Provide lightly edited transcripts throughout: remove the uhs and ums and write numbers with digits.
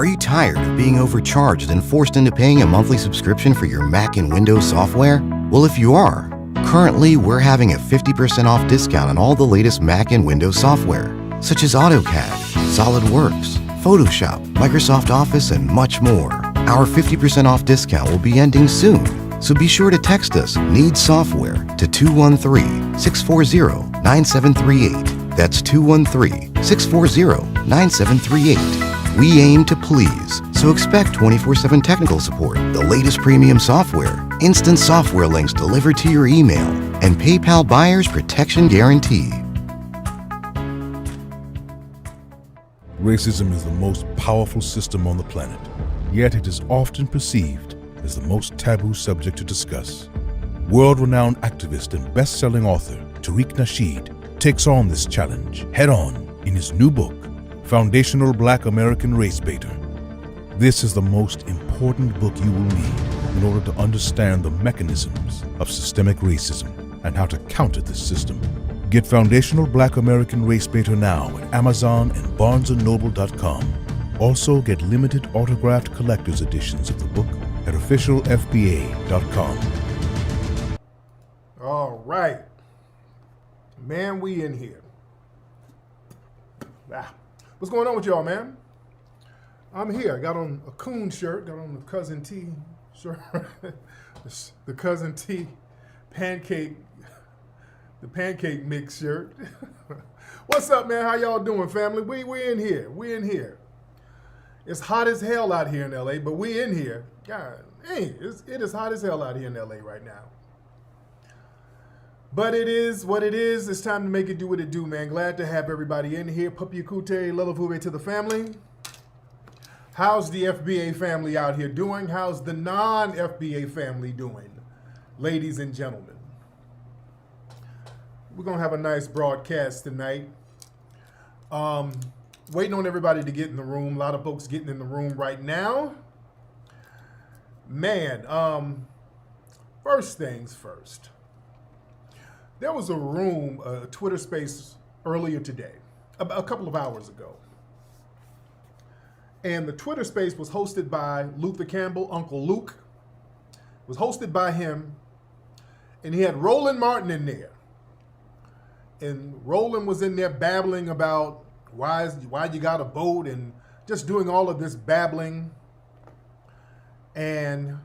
Are you tired of being overcharged and forced into paying a monthly subscription for your Mac and Windows software? Well, if you are, currently we're having a 50% off discount on all the latest Mac and Windows software, such as AutoCAD, SolidWorks, Photoshop, Microsoft Office, and much more. Our 50% off discount will be ending soon, so be sure to text us "Need Software" to 213-640-9738. That's 213-640-9738. We aim to please, so expect 24/7 technical support, the latest premium software, instant software links delivered to your email, and PayPal buyer's protection guarantee. Racism is the most powerful system on the planet, yet it is often perceived as the most taboo subject to discuss. World-renowned activist and best-selling author Tariq Nasheed takes on this challenge head-on in his new book, Foundational Black American Race Baiter. This is the most important book you will need in order to understand the mechanisms of systemic racism and how to counter this system. Get Foundational Black American Race Baiter now at Amazon and BarnesandNoble.com. Also get limited autographed collector's editions of the book at officialfba.com. All right. Man, we in here. What's going on with y'all, man? I'm here. I got on a Coon shirt, got on the Cousin T shirt, the Cousin T pancake, the pancake mix shirt. What's up, man? How y'all doing, family? We in here. We in here. It's hot as hell out here in LA, but we in here. God, dang, it is hot as hell out here in LA right now. But it is what it is. It's time to make it do what it do, man. Glad to have everybody in here. Puppy Kute, Lelafube to the family. How's the FBA family out here doing? How's the non-FBA family doing? Ladies and gentlemen. We're going to have a nice broadcast tonight. Waiting on everybody to get in the room. A lot of folks getting in the room right now. Man, first things first. There was a room, a Twitter space earlier today, a couple of hours ago. And the Twitter space was hosted by Luther Campbell, Uncle Luke. It was hosted by him. And he had Roland Martin in there. And Roland was in there babbling about why you got to vote and just doing all of this babbling. And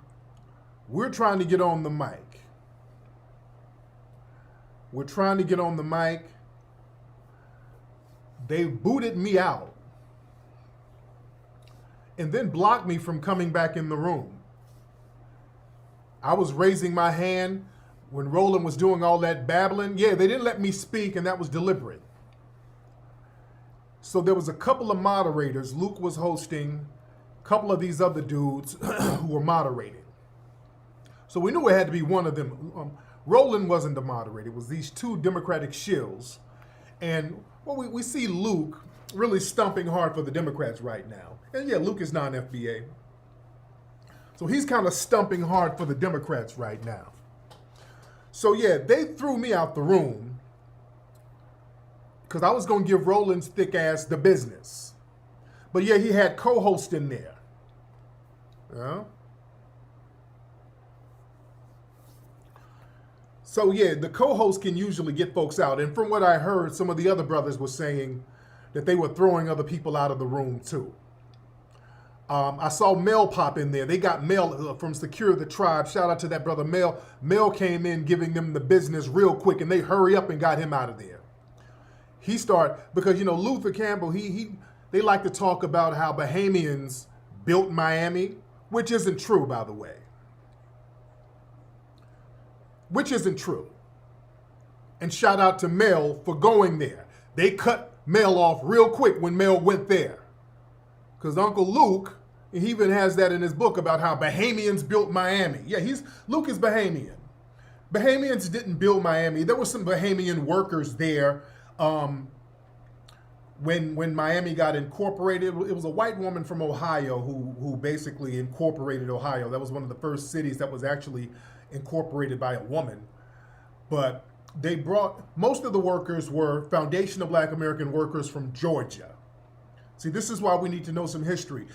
we're trying to get on the mic. We're trying to get on the mic. They booted me out and then blocked me from coming back in the room. I was raising my hand when Roland was doing all that babbling. Yeah, they didn't let me speak, and that was deliberate. So there was a couple of moderators. Luke was hosting, a couple of these other dudes who were moderating. So we knew it had to be one of them. Roland wasn't the moderator. It was these two Democratic shills. And well, we see Luke really stumping hard for the Democrats right now. And yeah, Luke is non-FBA. So he's kind of stumping hard for the Democrats right now. So yeah, they threw me out the room because I was going to give Roland's thick ass the business. But yeah, he had co-host in there. Yeah. So yeah, the co-host can usually get folks out. And from what I heard, some of the other brothers were saying that they were throwing other people out of the room too. I saw Mel pop in there. They got Mel from Secure the Tribe. Shout out to that brother Mel. Mel came in giving them the business real quick, and they hurry up and got him out of there. He started, because you know, Luther Campbell, they like to talk about how Bahamians built Miami, which isn't true, by the way. Which isn't true. And shout out to Mel for going there. They cut Mel off real quick when Mel went there. Because Uncle Luke, he even has that in his book about how Bahamians built Miami. Yeah, Luke is Bahamian. Bahamians didn't build Miami. There were some Bahamian workers there when Miami got incorporated. It was a white woman from Ohio who basically incorporated Ohio. That was one of the first cities that was actually incorporated by a woman. But they brought, most of the workers were foundational Black American workers from Georgia. See, this is why we need to know some history.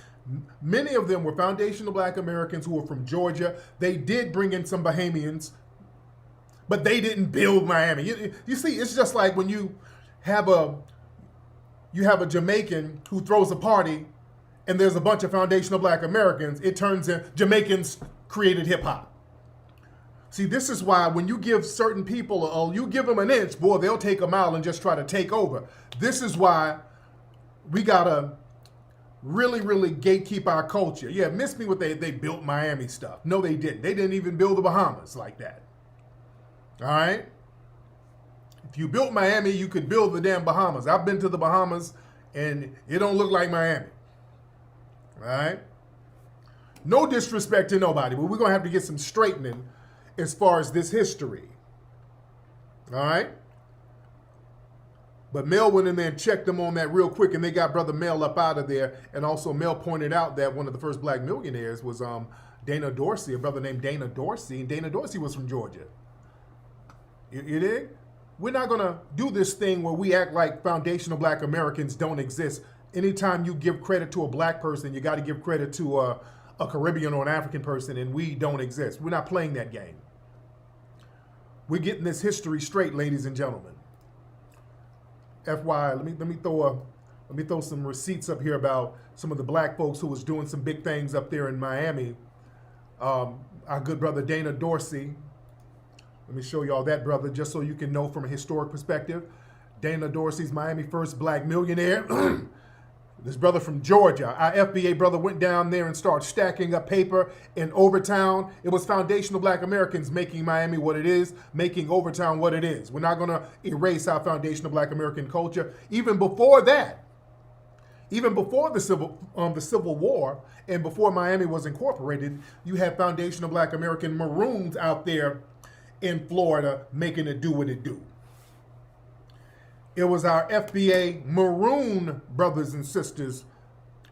Many of them were foundational black Americans who were from Georgia. They did bring in some Bahamians, but they didn't build Miami. You see, it's just like when you have a Jamaican who throws a party and there's a bunch of foundational black Americans, it turns in Jamaicans created hip hop. See, this is why when you give certain people, you give them an inch, boy, they'll take a mile and just try to take over. This is why we gotta really, really gatekeep our culture. Yeah, miss me with they built Miami stuff. No, they didn't. They didn't even build the Bahamas like that. All right? If you built Miami, you could build the damn Bahamas. I've been to the Bahamas, and it don't look like Miami. All right? No disrespect to nobody, but we're going to have to get some straightening as far as this history. All right? But Mel went in there and checked them on that real quick, and they got Brother Mel up out of there. And also Mel pointed out that one of the first black millionaires was Dana Dorsey, a brother named Dana Dorsey, and Dana Dorsey was from Georgia. You dig? We're not going to do this thing where we act like foundational black Americans don't exist. Anytime you give credit to a black person, you got to give credit to a Caribbean or an African person, and we don't exist. We're not playing that game. We're getting this history straight, ladies and gentlemen. FYI, let me throw some receipts up here about some of the black folks who was doing some big things up there in Miami. Our good brother Dana Dorsey. Let me show y'all that brother just so you can know from a historic perspective. Dana Dorsey's Miami first black millionaire. This brother from Georgia, our FBA brother, went down there and started stacking up paper in Overtown. It was foundational black Americans making Miami what it is, making Overtown what it is. We're not going to erase our foundational black American culture. Even before that, even before the Civil War and before Miami was incorporated, you had foundational black American Maroons out there in Florida making it do what it do. It was our FBA Maroon brothers and sisters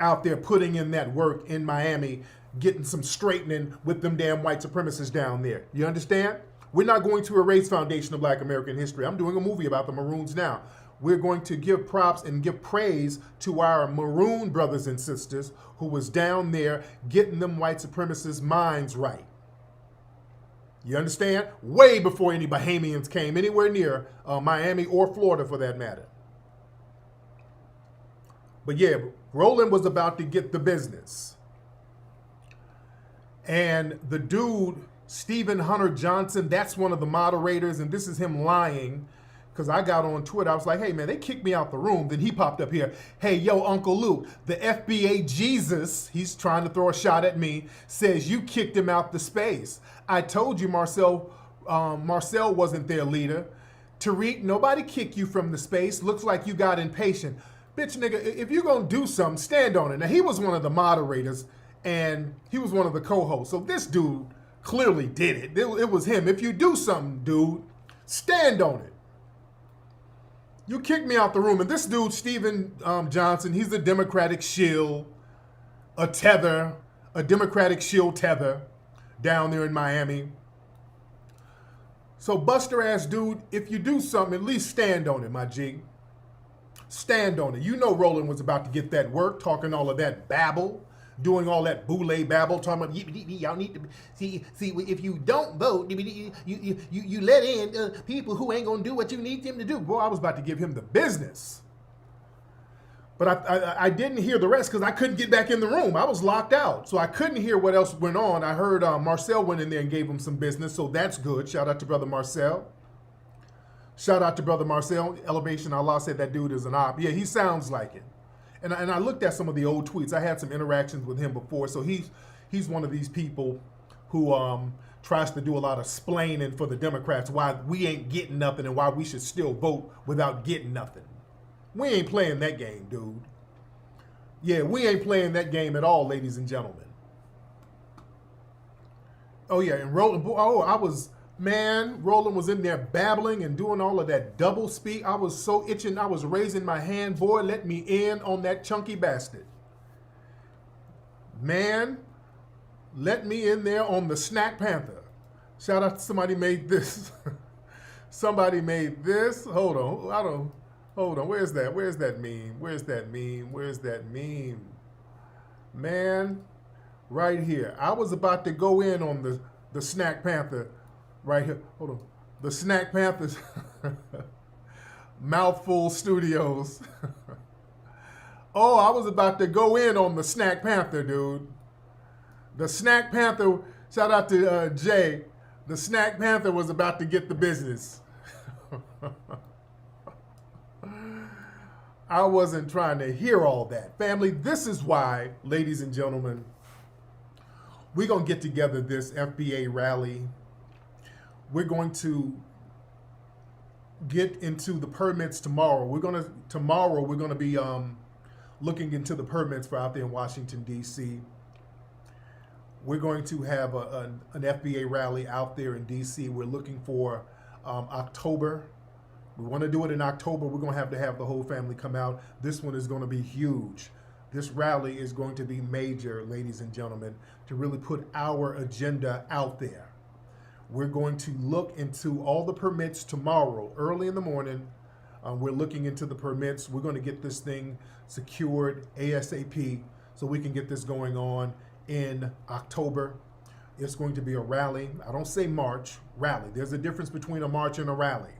out there putting in that work in Miami, getting some straightening with them damn white supremacists down there. You understand? We're not going to erase foundational black American history. I'm doing a movie about the Maroons now. We're going to give props and give praise to our Maroon brothers and sisters who was down there getting them white supremacists' minds right. You understand? Way before any Bahamians came anywhere near Miami or Florida for that matter. But yeah, Roland was about to get the business. And the dude, Stephen Hunter Johnson, that's one of the moderators, and this is him lying. Because I got on Twitter, I was like, hey man, they kicked me out the room. Then he popped up here, hey, yo, Uncle Luke, the FBA Jesus, he's trying to throw a shot at me, says you kicked him out the space. I told you Marcel wasn't their leader. Tariq, nobody kicked you from the space. Looks like you got impatient. Bitch, nigga, if you're going to do something, stand on it. Now, he was one of the moderators, and he was one of the co-hosts. So this dude clearly did it. It was him. If you do something, dude, stand on it. You kicked me out the room. And this dude, Stephen Johnson, he's a Democratic shill, a Democratic shill tether down there in Miami. So buster ass dude, if you do something, at least stand on it, my G. Stand on it. You know Roland was about to get that work, talking all of that babble, doing all that boule babble, talking about y'all need to see if you don't vote, you let in people who ain't gonna do what you need them to do. Boy, I was about to give him the business. But I didn't hear the rest because I couldn't get back in the room. I was locked out. So I couldn't hear what else went on. I heard Marcel went in there and gave him some business. So that's good. Shout out to Brother Marcel. Shout out to Brother Marcel. Elevation Allah said that dude is an op. Yeah, he sounds like it. And I looked at some of the old tweets. I had some interactions with him before. So he's one of these people who tries to do a lot of splaining for the Democrats why we ain't getting nothing and why we should still vote without getting nothing. We ain't playing that game, dude. Yeah, we ain't playing that game at all, ladies and gentlemen. Oh, yeah, and Roland, Roland was in there babbling and doing all of that double speak. I was so itching, I was raising my hand. Boy, let me in on that chunky bastard. Man, let me in there on the Snack Panther. Shout out to somebody made this. Somebody made this. Hold on, where's that meme? Man, right here. I was about to go in on the Snack Panther right here. Hold on. The Snack Panthers Mouthful Studios. Oh, I was about to go in on the Snack Panther, dude. The Snack Panther, shout out to Jay. The Snack Panther was about to get the business. I wasn't trying to hear all that. Family, this is why, ladies and gentlemen, we're going to get together this FBA rally. We're going to get into the permits tomorrow. We're going to be looking into the permits for out there in Washington, D.C. We're going to have an FBA rally out there in D.C. We're looking for October. We want to do it in October. We're going to have the whole family come out. This one is going to be huge. This rally is going to be major, ladies and gentlemen, to really put our agenda out there. We're going to look into all the permits tomorrow, early in the morning. We're looking into the permits. We're going to get this thing secured ASAP so we can get this going on in October. It's going to be a rally. I don't say march, rally. There's a difference between a march and a rally.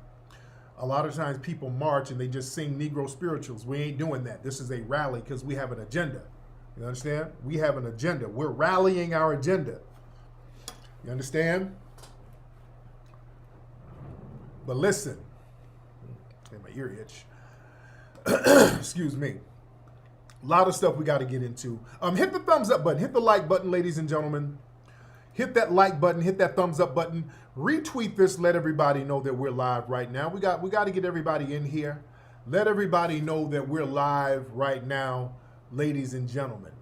A lot of times people march and they just sing Negro spirituals. We ain't doing that. This is a rally because we have an agenda. You understand? We have an agenda. We're rallying our agenda. You understand? But listen, my ear itch. Excuse me. A lot of stuff we got to get into. Hit the thumbs up button. Hit the like button, ladies and gentlemen. Hit that like button. Hit that thumbs up button. Retweet this. Let everybody know that we're live right now. We got to get everybody in here. Let everybody know that we're live right now, ladies and gentlemen.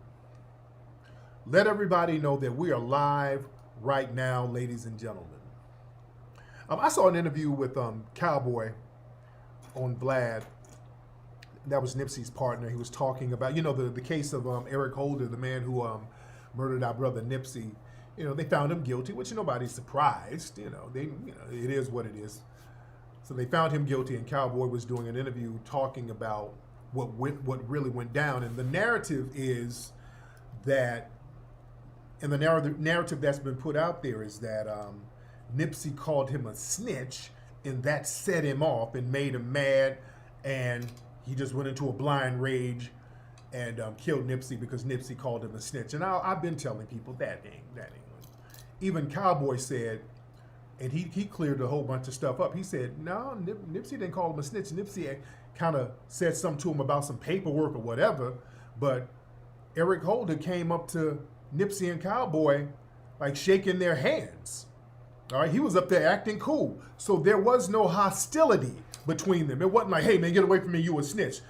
Let everybody know that we are live right now, ladies and gentlemen. I saw an interview with Cowboy on Vlad. That was Nipsey's partner. He was talking about, the case of Eric Holder, the man who murdered our brother Nipsey. They found him guilty, which nobody's surprised. It is what it is. So they found him guilty, and Cowboy was doing an interview talking about what really went down. And the narrative is that, and the narrative that's been put out there is that Nipsey called him a snitch, and that set him off and made him mad, and he just went into a blind rage and killed Nipsey because Nipsey called him a snitch. And I've been telling people that ain't. Even Cowboy said, and he cleared a whole bunch of stuff up. He said, no, Nipsey didn't call him a snitch. Nipsey kind of said something to him about some paperwork or whatever, but Eric Holder came up to Nipsey and Cowboy like shaking their hands. All right, he was up there acting cool. So there was no hostility between them. It wasn't like, hey, man, get away from me, you a snitch.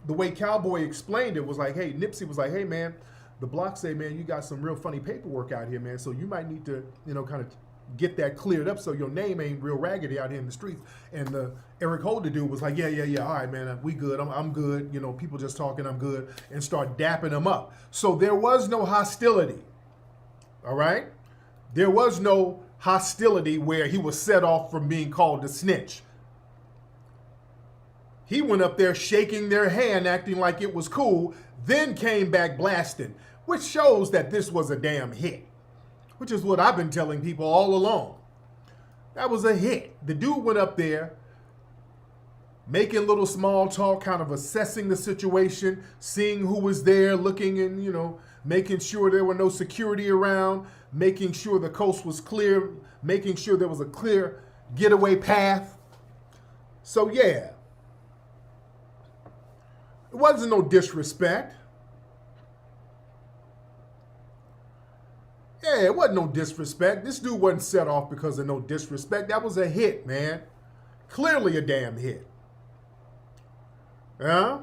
The way Cowboy explained it was like, hey, Nipsey was like, hey, man, the block say, man, you got some real funny paperwork out here, man, so you might need to, kind of get that cleared up so your name ain't real raggedy out here in the streets. And the Eric Holder dude was like, yeah, all right, man, we good, I'm good, people just talking, I'm good, and start dapping him up. So there was no hostility, all right? There was no hostility where he was set off from being called a snitch. He went up there shaking their hand, acting like it was cool, then came back blasting, which shows that this was a damn hit, which is what I've been telling people all along. That was a hit. The dude went up there, making little small talk, kind of assessing the situation, seeing who was there, looking and, making sure there were no security around, making sure the coast was clear, making sure there was a clear getaway path. So, yeah. It wasn't no disrespect. Yeah, it wasn't no disrespect. This dude wasn't set off because of no disrespect. That was a hit, man. Clearly a damn hit. Yeah?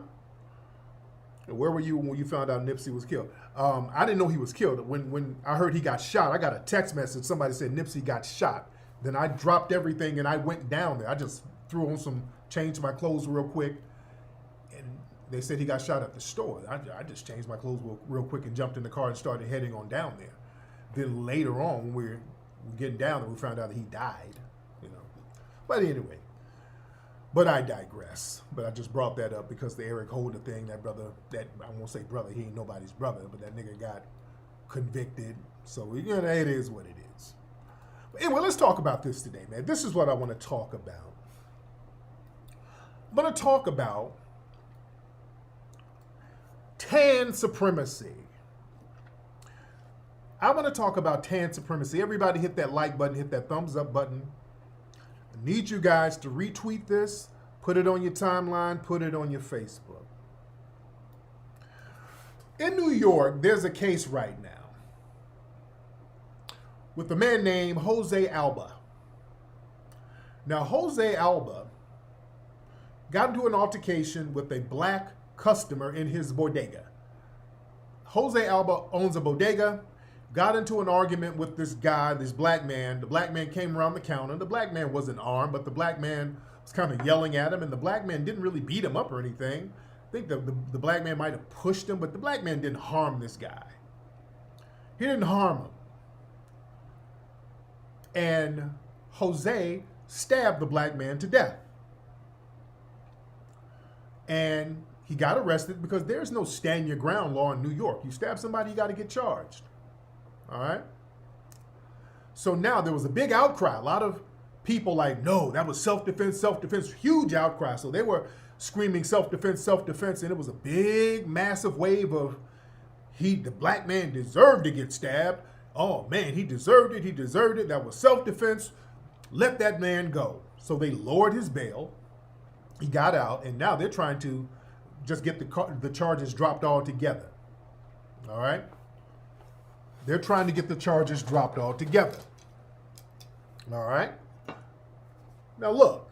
Where were you when you found out Nipsey was killed? I didn't know he was killed. When I heard he got shot, I got a text message. Somebody said Nipsey got shot. Then I dropped everything and I went down there. I just threw on changed my clothes real quick. They said he got shot at the store. I just changed my clothes real quick and jumped in the car and started heading on down there. Then later on, when we were getting down there, we found out that he died. But anyway, But I digress. But I just brought that up because the Eric Holder thing, that brother, that I won't say brother, he ain't nobody's brother, but that nigga got convicted. So, you know, it is what it is. But anyway, let's talk about this today, man. This is what I want to talk about. I'm going to talk about tan supremacy. I want to talk about tan supremacy. Everybody hit that like button, hit that thumbs up button. I need you guys to retweet this, put it on your timeline, put it on your Facebook. In New York, there's a case right now with a man named Jose Alba. Now, Jose Alba got into an altercation with a black customer in his bodega. Jose Alba owns a bodega, got into an argument with this guy, this black man. The black man came around the counter. The black man wasn't armed, but the black man was kind of yelling at him, and the black man didn't really beat him up or anything. I think the black man might have pushed him, but the black man didn't harm this guy. He didn't harm him. And Jose stabbed the black man to death. And he got arrested because there's no stand your ground law in New York. You stab somebody, you got to get charged. All right? So now there was a big outcry. A lot of people like, no, that was self-defense, self-defense. Huge outcry. So they were screaming self-defense, self-defense. And it was a big, massive wave of the black man deserved to get stabbed. Oh, man, he deserved it. He deserved it. That was self-defense. Let that man go. So they lowered his bail. He got out. And now they're trying to just get the charges dropped altogether. All right? They're trying to get the charges dropped altogether. All right? Now, look.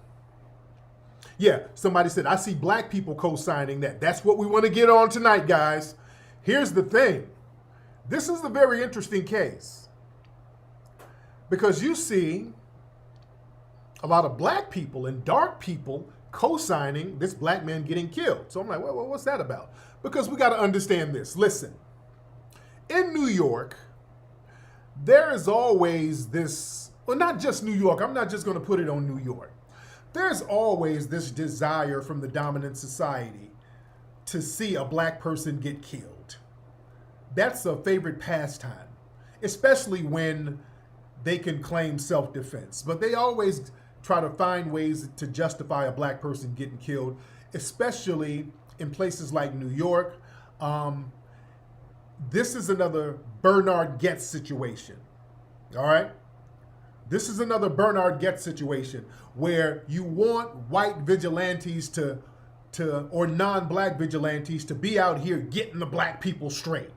Yeah, somebody said, I see black people co-signing that. That's what we want to get on tonight, guys. Here's the thing. This is a very interesting case. Because you see a lot of black people and dark people co-signing this black man getting killed. So I'm like, well, what's that about? Because we got to understand this. Listen. In New York, there is always this, well, not just New York. I'm not just going to put it on New York. There's always this desire from the dominant society to see a black person get killed. That's a favorite pastime, especially when they can claim self-defense. But they always try to find ways to justify a black person getting killed, especially in places like New York. This is another Bernard Goetz situation, all right? This is another Bernard Goetz situation where you want white vigilantes or non-black vigilantes to be out here getting the black people straight.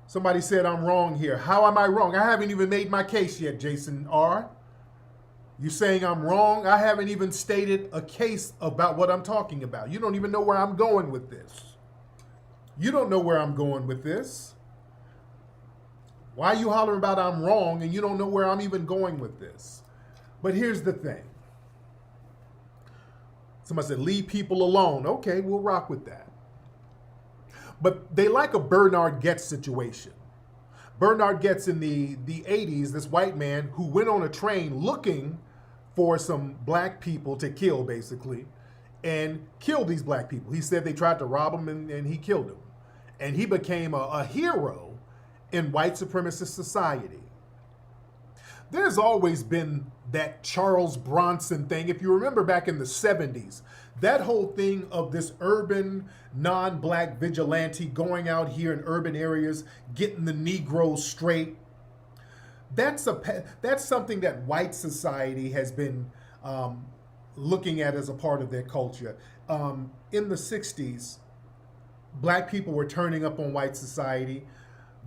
Somebody said I'm wrong here. How am I wrong? I haven't even made my case yet, Jason R. You saying I'm wrong? I haven't even stated a case about what I'm talking about. You don't even know where I'm going with this. You don't know where I'm going with this. Why are you hollering about I'm wrong and you don't know where I'm even going with this? But here's the thing. Somebody said, leave people alone. Okay, we'll rock with that. But they like a Bernard Goetz situation. Bernard Goetz in the 80s, this white man who went on a train looking for some black people to kill, basically, and killed these black people. He said they tried to rob him and he killed him. And he became a hero in white supremacist society. There's always been that Charles Bronson thing. If you remember back in the 70s, that whole thing of this urban non-black vigilante going out here in urban areas, getting the Negroes straight. That's something that white society has been looking at as a part of their culture. In the 60s, black people were turning up on white society,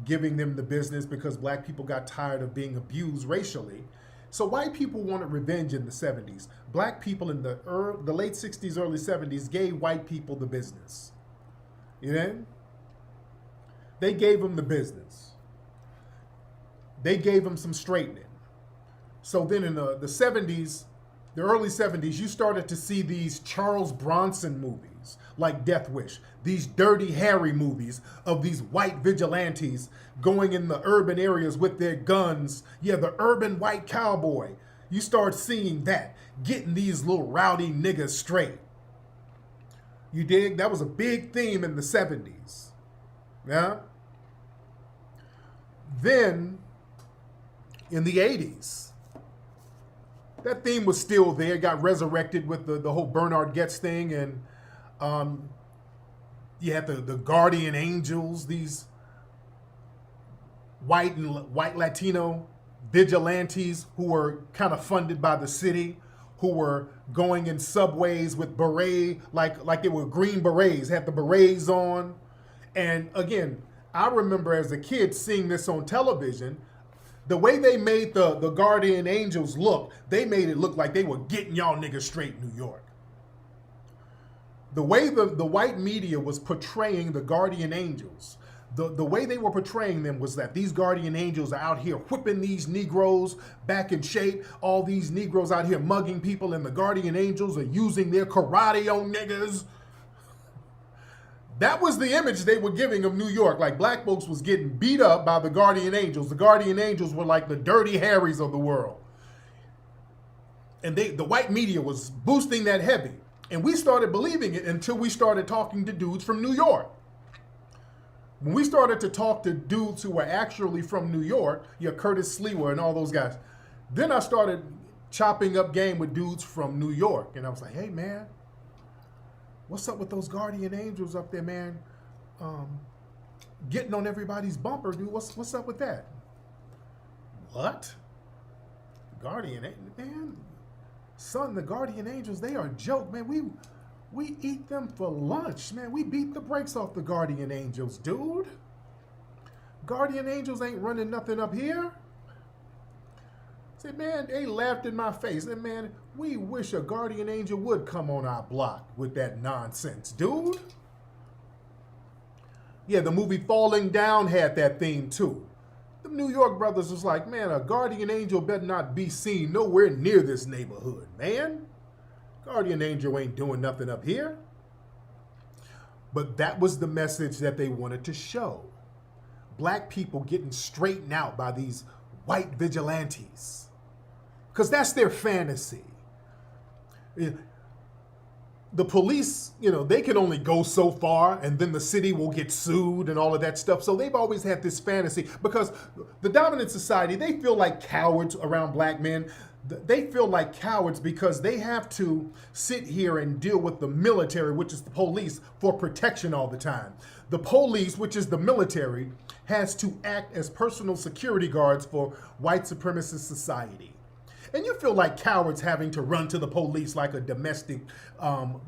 giving them the business because black people got tired of being abused racially. So white people wanted revenge in the 70s. Black people in the late 60s, early 70s gave white people the business. You know? They gave them the business. They gave them some straightening. So then in the 70s, the early 70s, you started to see these Charles Bronson movies like Death Wish, these Dirty Harry movies of these white vigilantes going in the urban areas with their guns. Yeah, the urban white cowboy. You start seeing that, getting these little rowdy niggas straight. You dig? That was a big theme in the 70s. Yeah? Then, in the 80s, that theme was still there. It got resurrected with the whole Bernard Getz thing. And you had the guardian angels, these white Latino vigilantes who were kind of funded by the city, who were going in subways with beret, like they were green berets, had the berets on. And again, I remember as a kid seeing this on television. The way they made the guardian angels look, they made it look like they were getting y'all niggas straight in New York. The way the white media was portraying the guardian angels, the way they were portraying them was that these guardian angels are out here whipping these Negroes back in shape. All these Negroes out here mugging people, and the guardian angels are using their karate on niggas. That was the image they were giving of New York. Like black folks was getting beat up by the guardian angels. The guardian angels were like the dirty Harrys of the world. And the white media was boosting that heavy. And we started believing it until we started talking to dudes from New York. When we started to talk to dudes who were actually from New York, Curtis Sliwa and all those guys, then I started chopping up game with dudes from New York. And I was like, hey, man, what's up with those guardian angels up there, man? Getting on everybody's bumper, dude. What's up with that? What? Guardian, man? Son, the guardian angels, they are a joke, man. We eat them for lunch, man. We beat the brakes off the guardian angels, dude. Guardian angels ain't running nothing up here. Said, man, they laughed in my face. And man, we wish a guardian angel would come on our block with that nonsense, dude. Yeah, the movie Falling Down had that theme too. The New York brothers was like, man, a guardian angel better not be seen nowhere near this neighborhood, man. Guardian angel ain't doing nothing up here. But that was the message that they wanted to show. Black people getting straightened out by these white vigilantes. Because that's their fantasy. The police, they can only go so far, and then the city will get sued and all of that stuff. So they've always had this fantasy because the dominant society, they feel like cowards around black men. They feel like cowards because they have to sit here and deal with the military, which is the police, for protection all the time. The police, which is the military, has to act as personal security guards for white supremacist society. And you feel like cowards having to run to the police like a domestic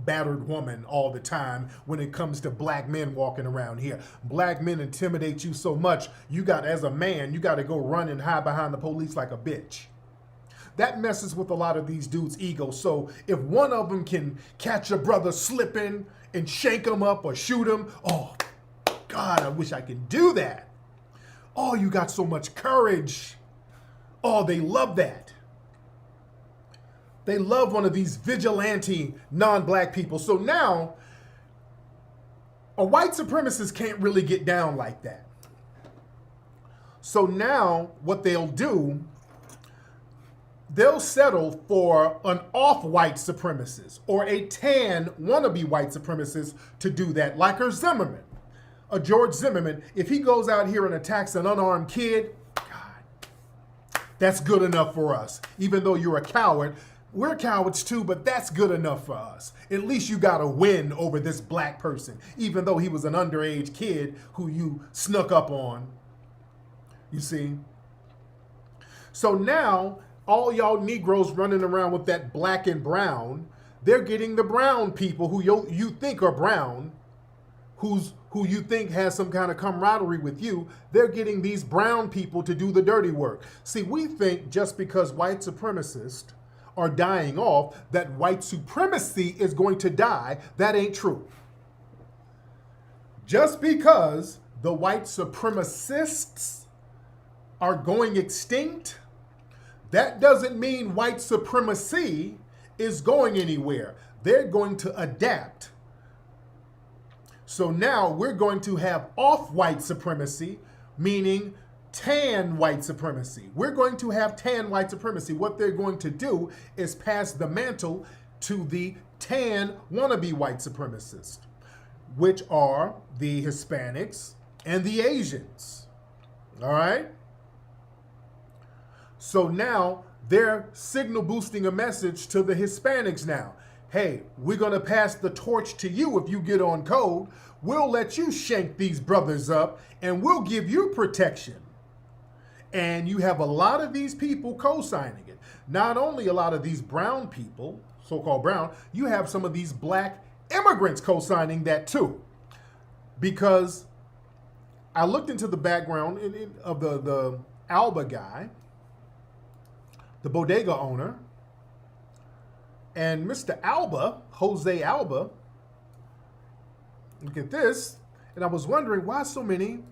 battered woman all the time when it comes to black men walking around here. Black men intimidate you so much, as a man, you got to go run and hide behind the police like a bitch. That messes with a lot of these dudes' egos. So if one of them can catch a brother slipping and shake him up or shoot him, oh, God, I wish I could do that. Oh, you got so much courage. Oh, they love that. They love one of these vigilante non-black people. So now, a white supremacist can't really get down like that. So now, what they'll do, they'll settle for an off-white supremacist or a tan wannabe white supremacist to do that, like a Zimmerman. A George Zimmerman, if he goes out here and attacks an unarmed kid, God, that's good enough for us. Even though you're a coward, we're cowards too, but that's good enough for us. At least you got a win over this black person, even though he was an underage kid who you snuck up on. You see? So now, all y'all Negroes running around with that black and brown, they're getting the brown people who you think are brown, who you think has some kind of camaraderie with you, they're getting these brown people to do the dirty work. See, we think just because white supremacists are dying off, that white supremacy is going to die. That ain't true. Just because the white supremacists are going extinct, that doesn't mean white supremacy is going anywhere. They're going to adapt. So now we're going to have off-white supremacy, meaning tan white supremacy. We're going to have tan white supremacy. What they're going to do is pass the mantle to the tan wannabe white supremacists, which are the Hispanics and the Asians. All right? So now they're signal boosting a message to the Hispanics now. Hey, we're going to pass the torch to you if you get on code. We'll let you shank these brothers up and we'll give you protection. And you have a lot of these people co-signing it. Not only a lot of these brown people, so-called brown, you have some of these black immigrants co-signing that too. Because I looked into the background of the Alba guy, the bodega owner, and Mr. Alba, Jose Alba, look at this, and I was wondering why so many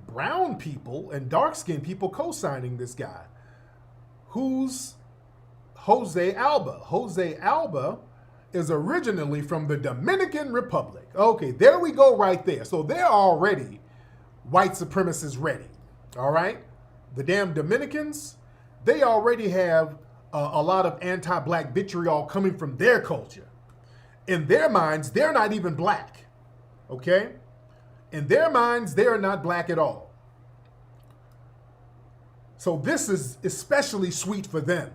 brown people and dark-skinned people co-signing this guy. Who's Jose Alba? Jose Alba is originally from the Dominican Republic. Okay, there we go right there. So they're already white supremacists ready, all right? The damn Dominicans, they already have a lot of anti-black vitriol coming from their culture. In their minds, they're not even black, okay? In their minds, they are not black at all. So this is especially sweet for them.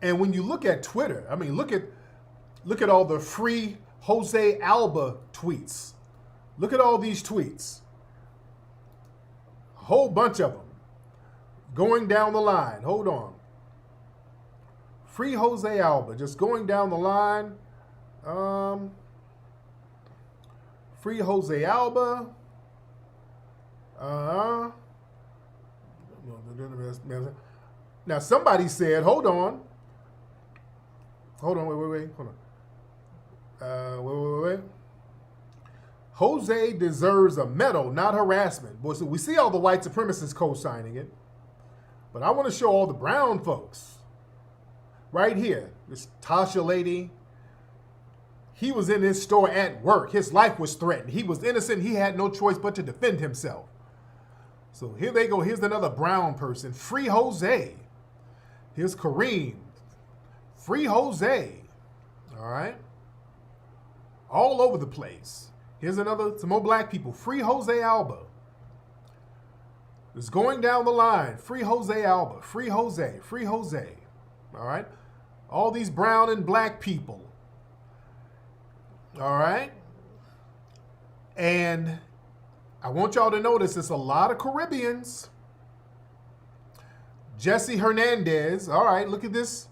And when you look at Twitter, I mean, look at all the free Jose Alba tweets. Look at all these tweets. A whole bunch of them. Going down the line. Hold on. Free Jose Alba. Just going down the line. Free Jose Alba. Now somebody said, hold on, wait, hold on. Wait. Jose deserves a medal, not harassment. Boy, so we see all the white supremacists co-signing it, but I want to show all the brown folks. Right here, this Tasha lady, he was in his store at work. His life was threatened. He was innocent. He had no choice but to defend himself. So here they go. Here's another brown person. Free Jose. Here's Kareem. Free Jose. All right. All over the place. Here's some more black people. Free Jose Alba. It's going down the line. Free Jose Alba. Free Jose. Free Jose. All right. All these brown and black people. All right. And I want y'all to notice it's a lot of Caribbeans. Jesse Hernandez. All right, look at this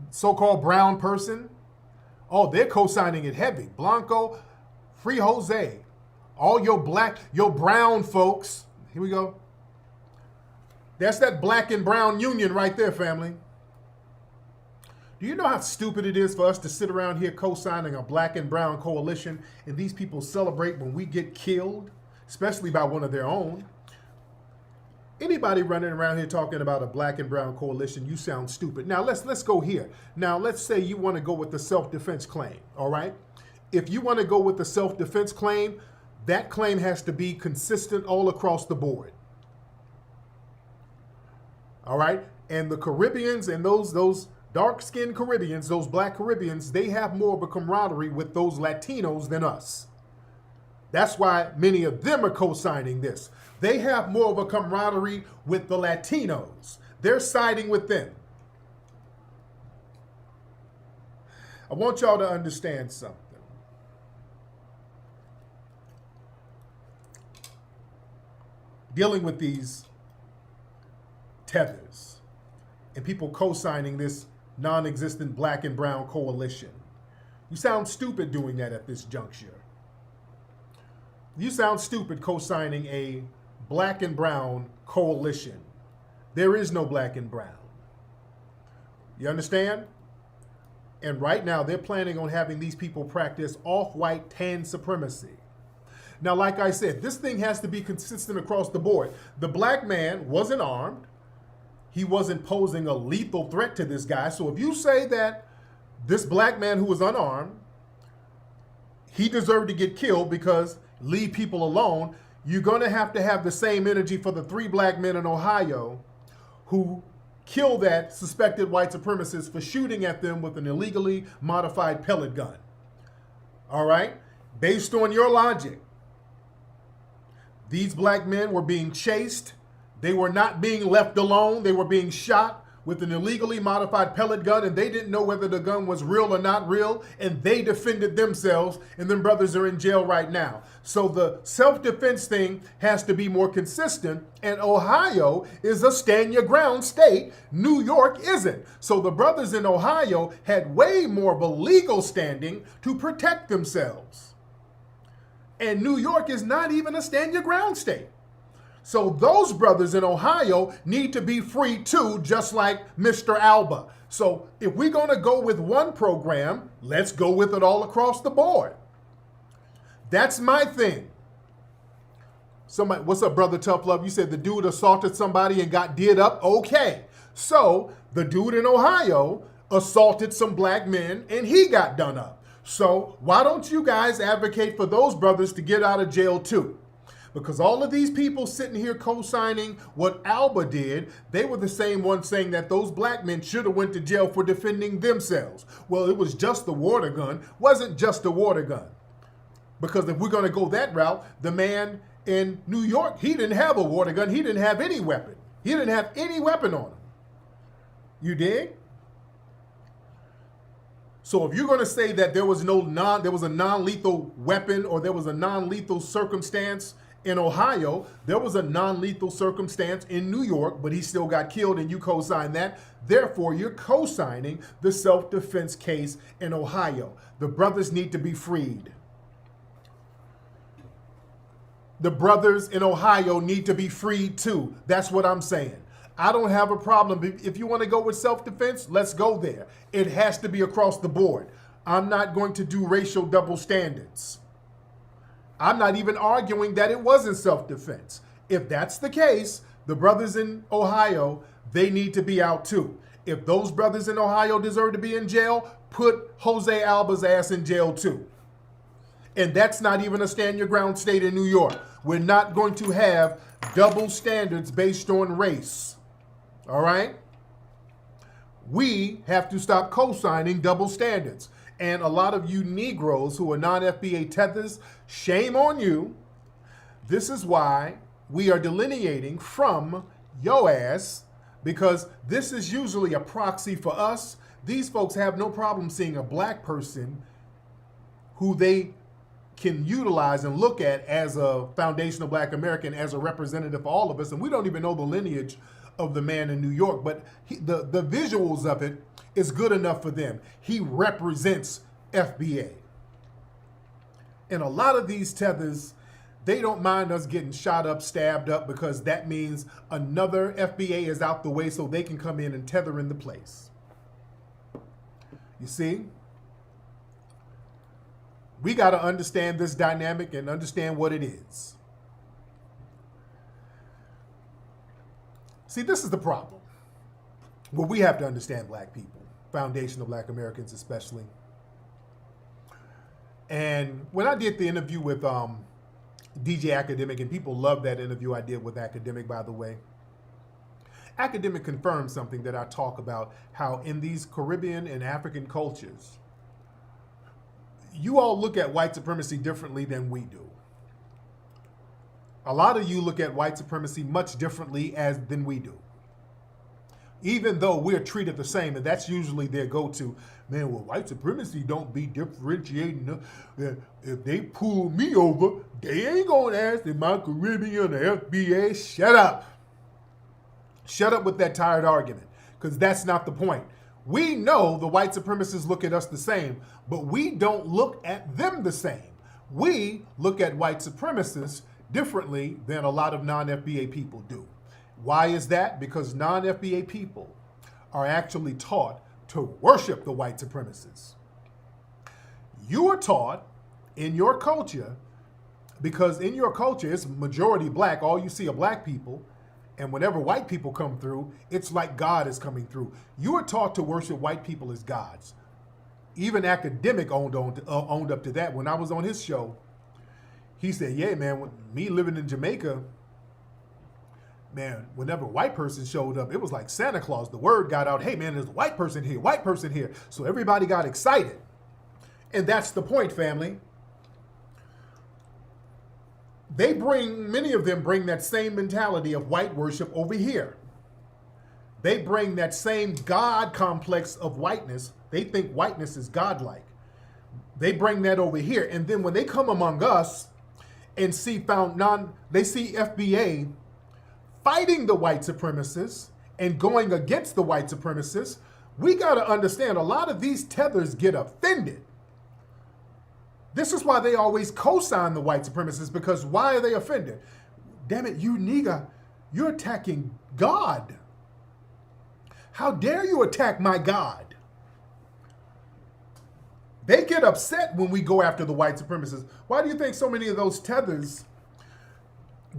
so-called brown person. Oh, they're co-signing it heavy. Blanco, Free Jose. All your brown folks. Here we go. That's that black and brown union right there, family. Do you know how stupid it is for us to sit around here co-signing a black and brown coalition and these people celebrate when we get killed, especially by one of their own? Anybody running around here talking about a black and brown coalition, you sound stupid. Now let's go here. Now let's say you want to go with the self-defense claim, all right? If you want to go with the self-defense claim, that claim has to be consistent all across the board. All right? And the Caribbeans and those dark-skinned Caribbeans, those black Caribbeans, they have more of a camaraderie with those Latinos than us. That's why many of them are co-signing this. They have more of a camaraderie with the Latinos. They're siding with them. I want y'all to understand something. Dealing with these tethers and people co-signing this non-existent black and brown coalition. You sound stupid doing that at this juncture. You sound stupid co-signing a black and brown coalition. There is no black and brown. You understand? And right now they're planning on having these people practice off-white tan supremacy. Now, like I said, this thing has to be consistent across the board. The black man wasn't armed. He wasn't posing a lethal threat to this guy. So if you say that this black man who was unarmed, he deserved to get killed because leave people alone, you're going to have the same energy for the 3 black men in Ohio who killed that suspected white supremacist for shooting at them with an illegally modified pellet gun. All right? Based on your logic, these black men were being chased. They were not being left alone. They were being shot with an illegally modified pellet gun, and they didn't know whether the gun was real or not real, and they defended themselves, and them brothers are in jail right now. So the self-defense thing has to be more consistent, and Ohio is a stand-your-ground state. New York isn't. So the brothers in Ohio had way more of a legal standing to protect themselves. And New York is not even a stand-your-ground state. So those brothers in Ohio need to be free too, just like Mr. Alba. So if we're going to go with one program, let's go with it all across the board. That's my thing. Somebody, what's up, brother Tough Love? You said the dude assaulted somebody and got did up. Okay. So the dude in Ohio assaulted some black men and he got done up. So why don't you guys advocate for those brothers to get out of jail too? Because all of these people sitting here co-signing what Alba did, they were the same ones saying that those black men should have went to jail for defending themselves. Well, it was just the water gun. Wasn't just a water gun. Because if we're going to go that route, the man in New York, he didn't have a water gun. He didn't have any weapon. He didn't have any weapon on him. You dig? So if you're going to say that there was a non-lethal weapon or there was a non-lethal circumstance in Ohio, there was a non-lethal circumstance in New York, but he still got killed and you co-signed that. Therefore, you're co-signing the self-defense case in Ohio. The brothers need to be freed. The brothers in Ohio need to be freed too. That's what I'm saying. I don't have a problem. If you want to go with self-defense, let's go there. It has to be across the board. I'm not going to do racial double standards. I'm not even arguing that it wasn't self-defense. If that's the case, the brothers in Ohio, they need to be out too. If those brothers in Ohio deserve to be in jail, put Jose Alba's ass in jail too. And that's not even a stand-your-ground state in New York. We're not going to have double standards based on race. All right? We have to stop co-signing double standards. And a lot of you Negroes who are non-FBA tethers, shame on you. This is why we are delineating from yo ass, because this is usually a proxy for us. These folks have no problem seeing a black person who they can utilize and look at as a foundational black American, as a representative for all of us. And we don't even know the lineage of the man in New York, but the visuals of it is good enough for them. He represents FBA. And a lot of these tethers, they don't mind us getting shot up, stabbed up, because that means another FBA is out the way so they can come in and tether in the place. You see? We got to understand this dynamic and understand what it is. See, this is the problem. Well, we have to understand black people, foundational black Americans especially. And when I did the interview with DJ Academic, and people loved that interview I did with Academic, by the way, Academic confirmed something that I talk about, how in these Caribbean and African cultures, you all look at white supremacy differently than we do. A lot of you look at white supremacy much differently than we do. Even though we're treated the same, and that's usually their go-to. Man, well, white supremacy don't be differentiating. If they pull me over, they ain't gonna ask if my Caribbean or FBA. Shut up. Shut up with that tired argument, because that's not the point. We know the white supremacists look at us the same, but we don't look at them the same. We look at white supremacists differently than a lot of non-FBA people do. Why is that? Because non-FBA people are actually taught to worship the white supremacists. You are taught in your culture, because in your culture it's majority black, all you see are black people, and whenever white people come through, it's like God is coming through. You are taught to worship white people as gods. Even Academic owned up to that. When I was on his show, He said, yeah, man, with me living in Jamaica, man, whenever a white person showed up, it was like Santa Claus. The word got out, hey, man, there's a white person here, white person here. So everybody got excited. And that's the point, family. Many of them bring that same mentality of white worship over here. They bring that same God complex of whiteness. They think whiteness is godlike. They bring that over here. And then when they come among us and see FBA fighting the white supremacists and going against the white supremacists, we got to understand a lot of these tethers get offended. This is why they always co-sign the white supremacists, because why are they offended? Damn it, you nigga, you're attacking God. How dare you attack my God? They get upset when we go after the white supremacists. Why do you think so many of those tethers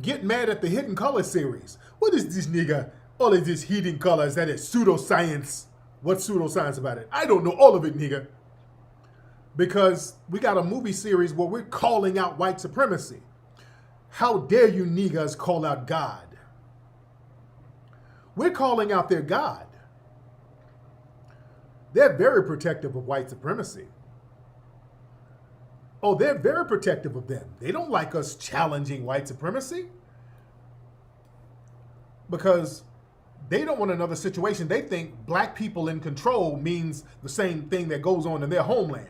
get mad at the Hidden Color series? What is this nigga? All of this hidden colors, that is pseudoscience. What's pseudoscience about it? I don't know all of it, nigga. Because we got a movie series where we're calling out white supremacy. How dare you niggas call out God? We're calling out their God. They're very protective of white supremacy. Oh, they're very protective of them. They don't like us challenging white supremacy because they don't want another situation. They think black people in control means the same thing that goes on in their homeland.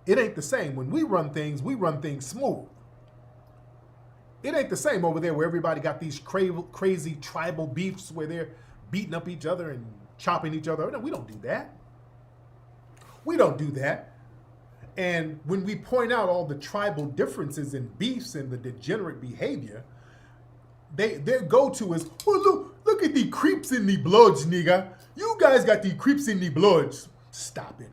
It ain't the same. When we run things smooth. It ain't the same over there where everybody got these crazy tribal beefs where they're beating up each other and chopping each other. No, we don't do that. We don't do that. And when we point out all the tribal differences and beefs and the degenerate behavior, their go-to is, oh, look at the creeps in the bloods, nigga. You guys got the creeps in the bloods. Stop it.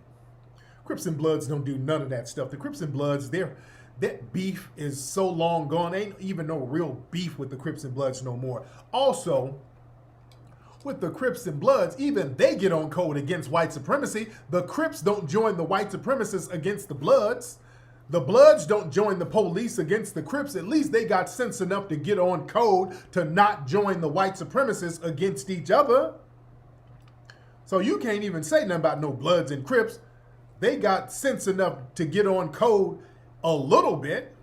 Crips and Bloods don't do none of that stuff. The Crips and Bloods, that beef is so long gone. Ain't even no real beef with the Crips and Bloods no more. Also, with the Crips and Bloods, even they get on code against white supremacy. The Crips don't join the white supremacists against the Bloods. The Bloods don't join the police against the Crips. At least they got sense enough to get on code to not join the white supremacists against each other. So you can't even say nothing about no Bloods and Crips. They got sense enough to get on code a little bit.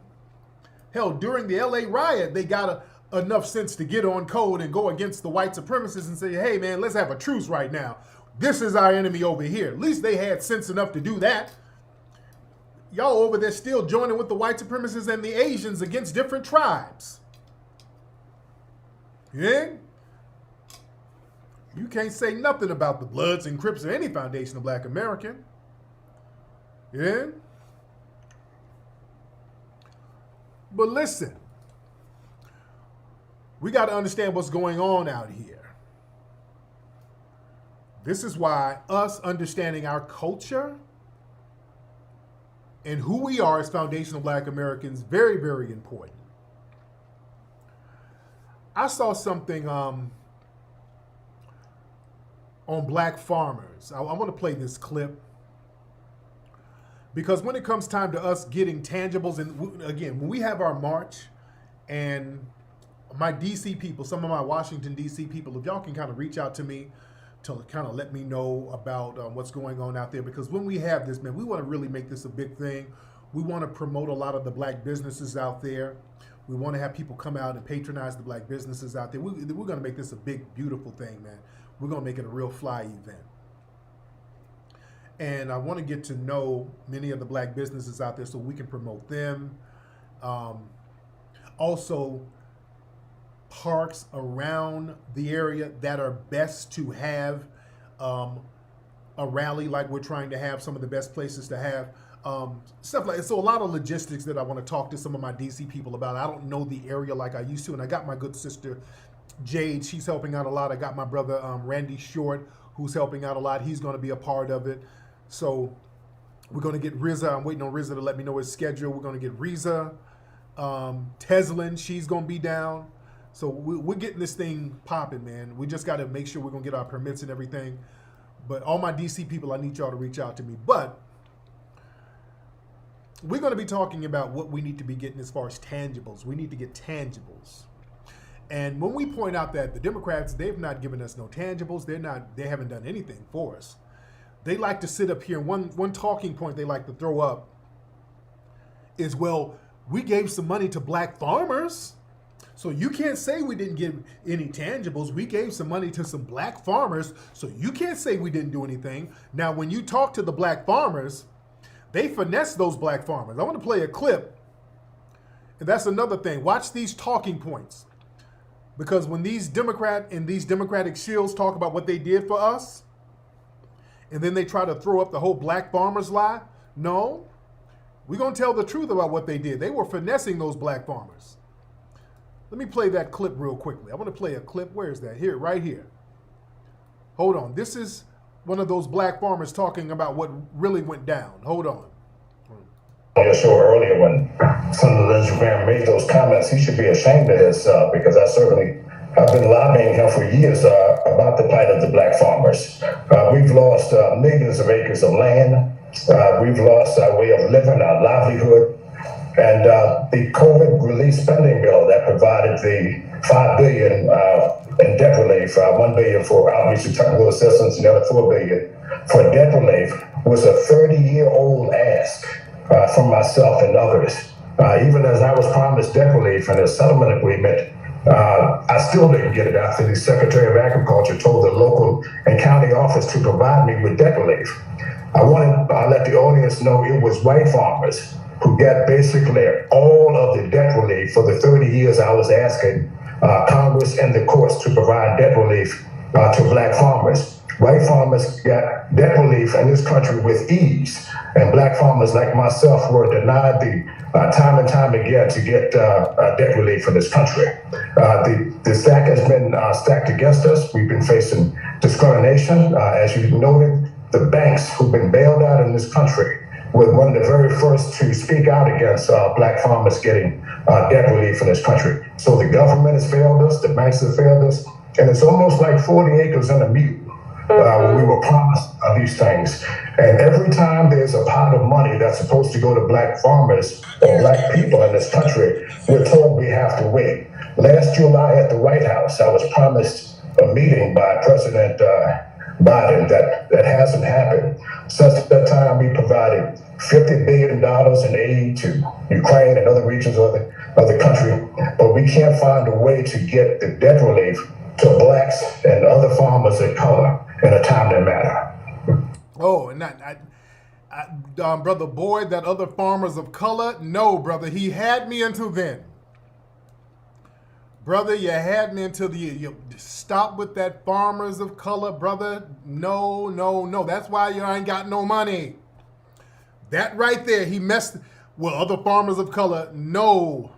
Hell, during the LA riot, they got enough sense to get on code and go against the white supremacists and say, hey, man, let's have a truce right now. This is our enemy over here. At least they had sense enough to do that. Y'all over there still joining with the white supremacists and the Asians against different tribes. Yeah? You can't say nothing about the Bloods and Crips or any foundation of Black American. Yeah? But listen, we got to understand what's going on out here. This is why us understanding our culture and who we are as foundational Black Americans, very, very important. I saw something on Black farmers. I want to play this clip. Because when it comes time to us getting tangibles, and again, when we have our march, and my DC people, some of my Washington DC people, if y'all can kind of reach out to me to kind of let me know about what's going on out there, because when we have this, man, we want to really make this a big thing. We want to promote a lot of the Black businesses out there. We want to have people come out and patronize the Black businesses out there. We're going to make this a big, beautiful thing, man. We're going to make it a real fly event. And I want to get to know many of the Black businesses out there so we can promote them. Also, parks around the area that are best to have a rally like we're trying to have, some of the best places to have. Stuff like, so a lot of logistics that I want to talk to some of my DC people about. I don't know the area like I used to, and I got my good sister Jade, she's helping out a lot. I got my brother Randy Short, who's helping out a lot. He's going to be a part of it. So we're going to get Riza. I'm waiting on Riza to let me know his schedule. We're going to get Riza. Teslin, she's going to be down. So we're getting this thing popping, man. We just got to make sure we're going to get our permits and everything. But all my DC people, I need y'all to reach out to me. But we're going to be talking about what we need to be getting as far as tangibles. We need to get tangibles. And when we point out that the Democrats, they've not given us no tangibles, they haven't done anything for us. They like to sit up here, and one talking point they like to throw up is, well, we gave some money to black farmers. So you can't say we didn't give any tangibles. We gave some money to some black farmers, so you can't say we didn't do anything. Now, when you talk to the black farmers, they finesse those black farmers. I want to play a clip, and that's another thing. Watch these talking points. Because when these Democratic shills talk about what they did for us, and then they try to throw up the whole black farmers lie, no, we're going to tell the truth about what they did. They were finessing those black farmers. Let me play that clip real quickly. I want to play a clip. Where is that? Here, right here. Hold on. This is one of those black farmers talking about what really went down. Hold on. On your show earlier when Senator Lindsey Graham made those comments, he should be ashamed of himself, because I've been lobbying him for years about the plight of the black farmers. We've lost millions of acres of land. We've lost our way of living, our livelihood. And the COVID relief spending bill that provided the $5 billion in debt relief, $1 billion for outreach and technical assistance, and the other $4 billion for debt relief was a 30-year-old ask from myself and others. Even as I was promised debt relief and a settlement agreement, I still didn't get it after the Secretary of Agriculture told the local and county office to provide me with debt relief. I want to let the audience know it was white farmers who got basically all of the debt relief for the 30 years I was asking Congress and the courts to provide debt relief to black farmers. White farmers got debt relief in this country with ease, and black farmers like myself were denied the time and time again to get debt relief in this country. The stack has been stacked against us. We've been facing discrimination. As you noted, the banks who've been bailed out in this country were one of the very first to speak out against black farmers getting debt relief in this country. So the government has failed us, the banks have failed us, and it's almost like 40 acres and a mule. When we were promised these things. And every time there's a pot of money that's supposed to go to black farmers or black people in this country, we're told we have to wait. Last July at the White House, I was promised a meeting by President Biden that hasn't happened. Since that time, we provided $50 billion in aid to Ukraine and other regions of the country, but we can't find a way to get the debt relief to blacks and other farmers of color in a timely manner. Oh, and Brother Boyd, that other farmers of color, no, brother, he had me until then. Brother, you had me until you stop with that farmers of color, brother. No, no, no. That's why you ain't got no money. That right there, he messed with other farmers of color. No.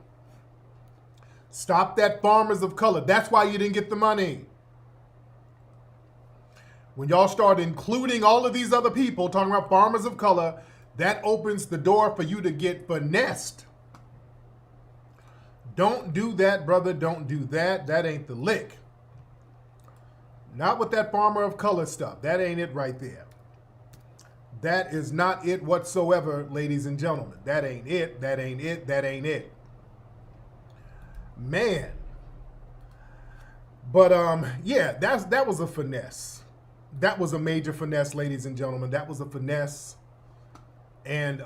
Stop that farmers of color. That's why you didn't get the money. When y'all start including all of these other people talking about farmers of color, that opens the door for you to get finessed. Don't do that, brother. Don't do that. That ain't the lick. Not with that farmer of color stuff. That ain't it right there. That is not it whatsoever, ladies and gentlemen. That ain't it. That ain't it. That ain't it. Man. But yeah, that was a finesse. That was a major finesse, ladies and gentlemen. That was a finesse. And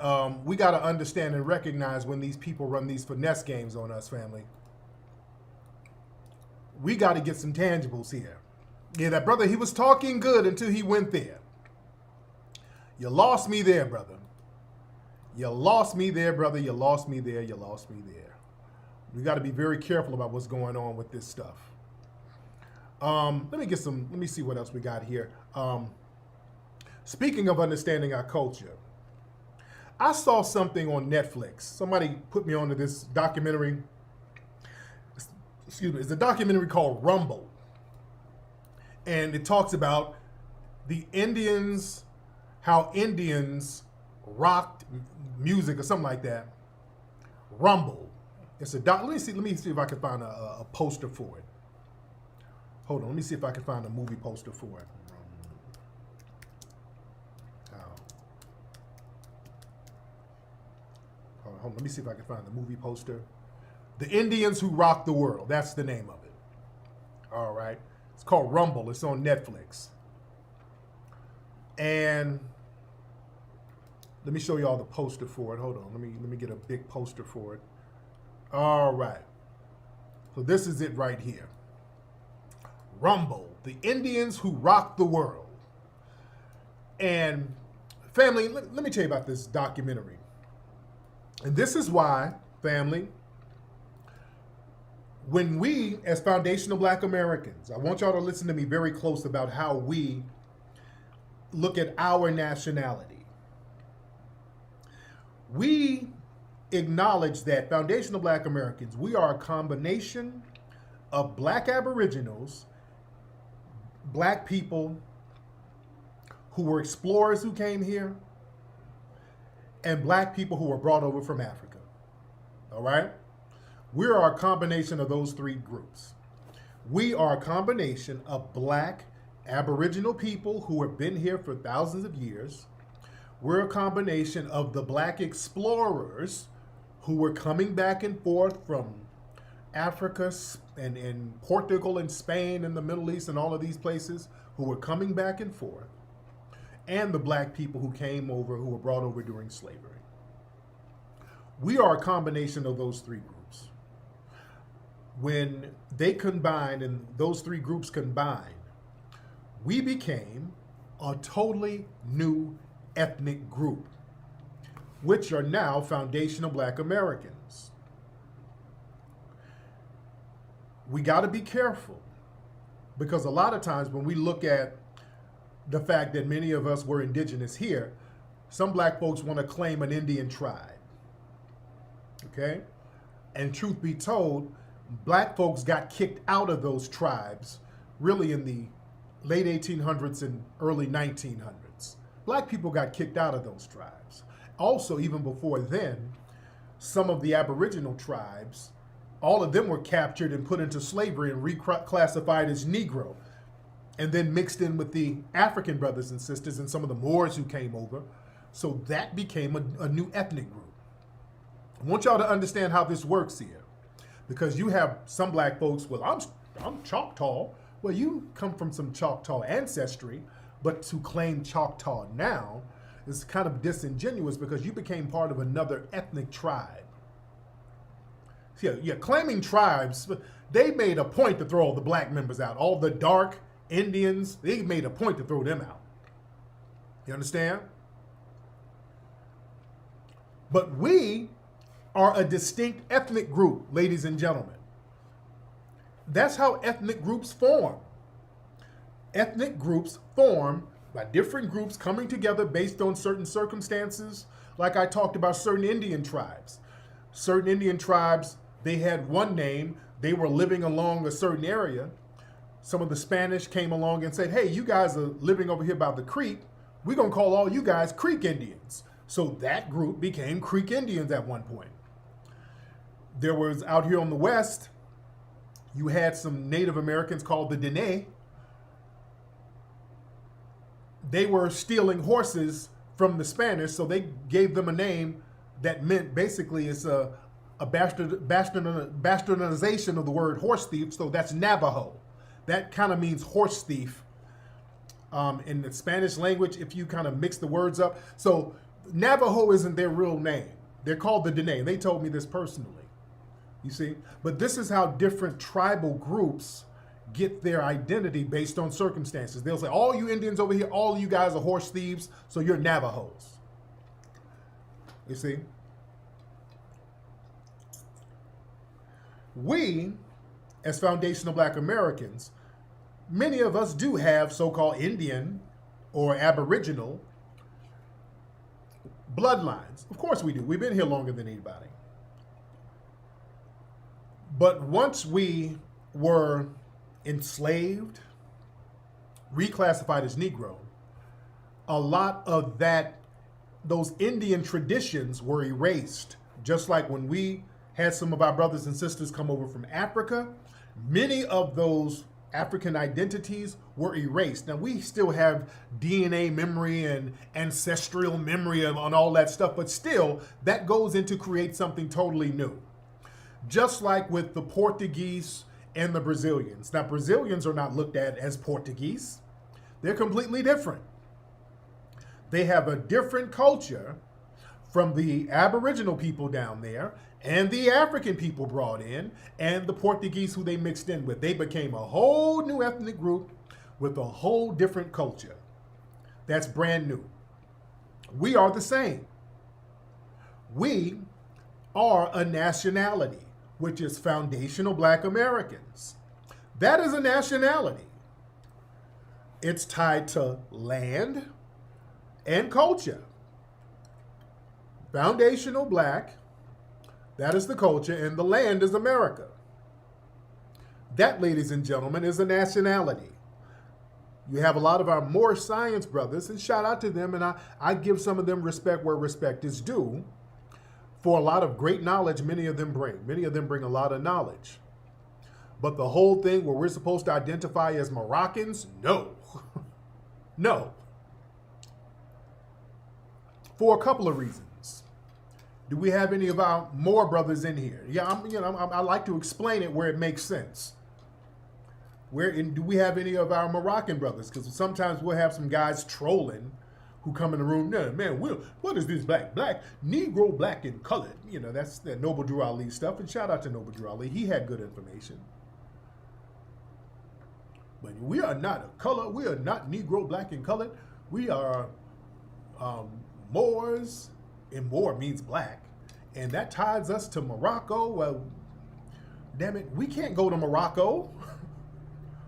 we got to understand and recognize when these people run these finesse games on us, family. We got to get some tangibles here. Yeah, that brother, he was talking good until he went there. You lost me there, brother. You lost me there, brother. You lost me there. You lost me there. We got to be very careful about what's going on with this stuff. Let me see what else we got here. Speaking of understanding our culture, I saw something on Netflix. Somebody put me onto this documentary. Excuse me. It's a documentary called Rumble. And it talks about the Indians, how Indians rocked music or something like that. Rumble. It's a doc. Let me see if I can find a poster for it. Hold on, let me see if I can find a movie poster for it. hold on, let me see if I can find the movie poster. The Indians Who Rock the World. That's the name of it. All right. It's called Rumble. It's on Netflix. And let me show you all the poster for it. Hold on. Let me get a big poster for it. All right. So this is it right here. Rumble, the Indians Who Rock the World. And family, let me tell you about this documentary. And this is why, family, when we, as foundational Black Americans, I want y'all to listen to me very close about how we look at our nationality. We acknowledge that foundational Black Americans, we are a combination of Black Aboriginals, Black people who were explorers who came here, and Black people who were brought over from Africa. All right? We are a combination of those three groups. We are a combination of Black Aboriginal people who have been here for thousands of years. We're a combination of the Black explorers who were coming back and forth from Africa and Portugal and Spain and the Middle East and all of these places, who were coming back and forth, and the Black people who came over, who were brought over during slavery. We are a combination of those three groups. When they combined and those three groups combined, we became a totally new ethnic group, which are now foundational Black Americans. We got to be careful, because a lot of times when we look at the fact that many of us were indigenous here, some Black folks want to claim an Indian tribe. Okay? And truth be told, Black folks got kicked out of those tribes really in the late 1800s and early 1900s. Black people got kicked out of those tribes. Also, even before then, some of the Aboriginal tribes, all of them were captured and put into slavery and reclassified as Negro, and then mixed in with the African brothers and sisters and some of the Moors who came over. So that became a new ethnic group. I want y'all to understand how this works here, because you have some Black folks, well, I'm Choctaw. Well, you come from some Choctaw ancestry, but to claim Choctaw now is kind of disingenuous, because you became part of another ethnic tribe. Yeah, claiming tribes, they made a point to throw all the Black members out. All the dark Indians, they made a point to throw them out. You understand? But we are a distinct ethnic group, ladies and gentlemen. That's how ethnic groups form. Ethnic groups form by different groups coming together based on certain circumstances. Like I talked about certain Indian tribes. Certain Indian tribes, they had one name, they were living along a certain area. Some of the Spanish came along and said, hey, you guys are living over here by the creek. We're going to call all you guys Creek Indians. So that group became Creek Indians at one point. There was, out here on the west, you had some Native Americans called the Dene. They were stealing horses from the Spanish, so they gave them a name that meant basically it's a bastardization of the word horse thief, so that's Navajo. That kind of means horse thief in the Spanish language, if you kind of mix the words up. So Navajo isn't their real name. They're called the Dene. They told me this personally, you see. But this is how different tribal groups get their identity based on circumstances. They'll say, all you Indians over here, all you guys are horse thieves, so you're Navajos. You see? We, as foundational Black Americans, many of us do have so-called Indian or Aboriginal bloodlines. Of course we do. We've been here longer than anybody. But once we were enslaved, reclassified as Negro, a lot of those Indian traditions were erased. Just like when we had some of our brothers and sisters come over from Africa, many of those African identities were erased. Now, we still have DNA memory and ancestral memory on all that stuff, but still, that goes in to create something totally new. Just like with the Portuguese and the Brazilians. Now, Brazilians are not looked at as Portuguese. They're completely different. They have a different culture from the Aboriginal people down there and the African people brought in and the Portuguese who they mixed in with. They became a whole new ethnic group with a whole different culture. That's brand new. We are the same. We are a nationality, which is foundational Black Americans. That is a nationality. It's tied to land and culture. Foundational Black, that is the culture, and the land is America. That, ladies and gentlemen, is a nationality. You have a lot of our more science brothers, and shout out to them, and I give some of them respect where respect is due for a lot of great knowledge many of them bring. Many of them bring a lot of knowledge. But the whole thing where we're supposed to identify as Moroccans, no. No. For a couple of reasons. Do we have any of our more brothers in here? Yeah, I like to explain it where it makes sense. Do we have any of our Moroccan brothers? Because sometimes we'll have some guys trolling who come in the room. No, man, what is this black, Negro, black, and colored? You know, that's that Noble Drew Ali stuff. And shout out to Noble Drew Ali. He had good information. But we are not a color. We are not Negro, black, and colored. We are Moors, and Moor means black. And that ties us to Morocco. Well, damn it, we can't go to Morocco.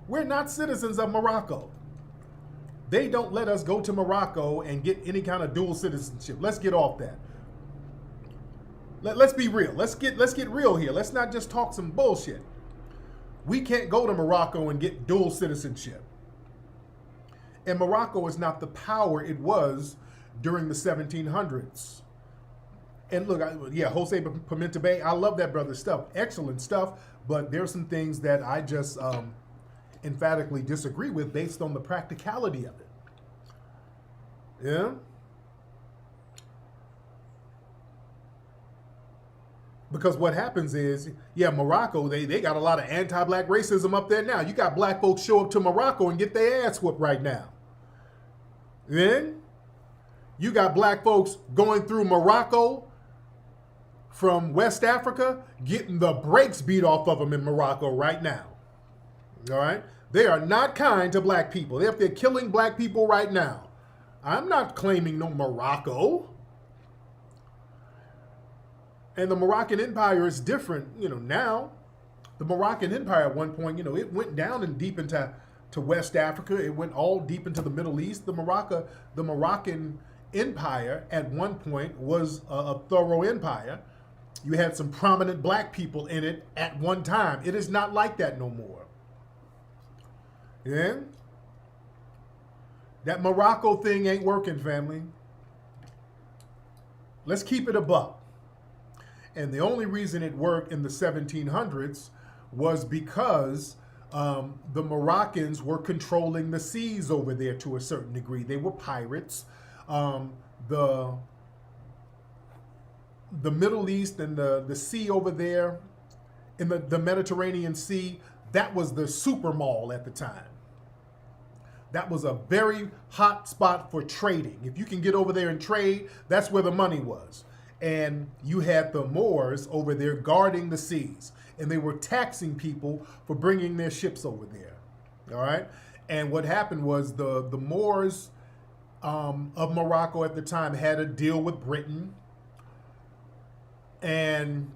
We're not citizens of Morocco. They don't let us go to Morocco and get any kind of dual citizenship. Let's get off that. Let's be real. Let's get real here. Let's not just talk some bullshit. We can't go to Morocco and get dual citizenship. And Morocco is not the power it was during the 1700s. And look, Jose Pimenta Bay, I love that brother's stuff. Excellent stuff. But there's some things that I just emphatically disagree with based on the practicality of it. Yeah? Because what happens is, Morocco, they got a lot of anti-black racism up there now. You got black folks show up to Morocco and get their ass whooped right now. Then you got black folks going through Morocco from West Africa, getting the brakes beat off of them in Morocco right now. All right? They are not kind to black people. They're killing black people right now. I'm not claiming no Morocco. And the Moroccan Empire is different, now. The Moroccan Empire at one point, it went down and deep into West Africa. It went all deep into the Middle East. The Moroccan Empire at one point was a thorough empire. You had some prominent black people in it at one time. It is not like that no more. Yeah? That Morocco thing ain't working, family. Let's keep it a buck. And the only reason it worked in the 1700s was because the Moroccans were controlling the seas over there to a certain degree. They were pirates. The Middle East and the sea over there in the Mediterranean Sea, that was the super mall at the time. That was a very hot spot for trading. If you can get over there and trade, that's where the money was. And you had the Moors over there guarding the seas. And they were taxing people for bringing their ships over there. All right? And what happened was the Moors of Morocco at the time had a deal with Britain. And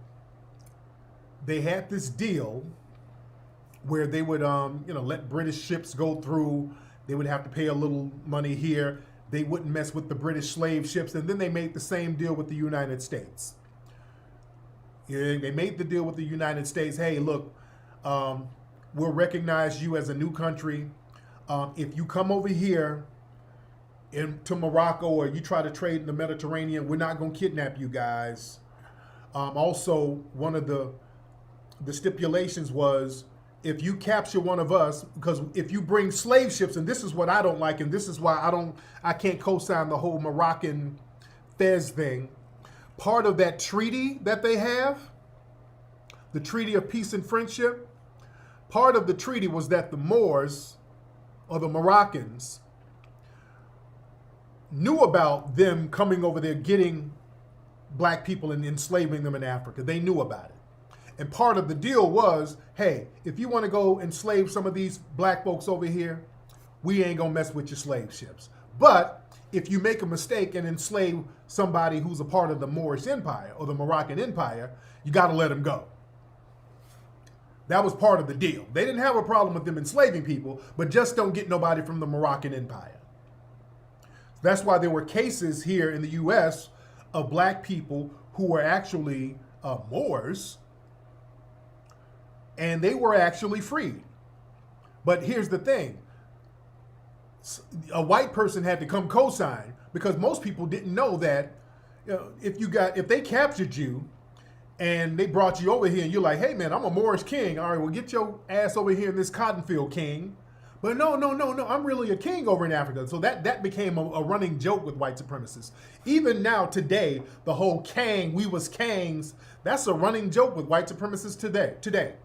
they had this deal where they would let British ships go through. They would have to pay a little money here. They wouldn't mess with the British slave ships. And then they made the same deal with the United States. Yeah, they made the deal with the United States. Hey, look, we'll recognize you as a new country. If you come over here to Morocco or you try to trade in the Mediterranean, we're not going to kidnap you guys. Also, one of the stipulations was if you capture one of us, because if you bring slave ships, and this is what I don't like, and this is why I can't co-sign the whole Moroccan Fez thing. Part of that treaty that they have, the Treaty of Peace and Friendship, part of the treaty was that the Moors, or the Moroccans, knew about them coming over there, getting black people and enslaving them in Africa. They knew about it. And part of the deal was, hey, if you want to go enslave some of these black folks over here, we ain't gonna mess with your slave ships. But if you make a mistake and enslave somebody who's a part of the Moorish Empire or the Moroccan Empire, you gotta let them go. That was part of the deal. They didn't have a problem with them enslaving people, but just don't get nobody from the Moroccan Empire. That's why there were cases here in the US of black people who were actually Moors, and they were actually freed. But here's the thing. A white person had to come co-sign, because most people didn't know that, you know, if they captured you and they brought you over here and you're like, hey man, I'm a Moorish king. All right, well, get your ass over here in this cotton field, king. But no, I'm really a king over in Africa. So that became a running joke with white supremacists. Even now, today, the whole Kang, we was Kangs, that's a running joke with white supremacists today.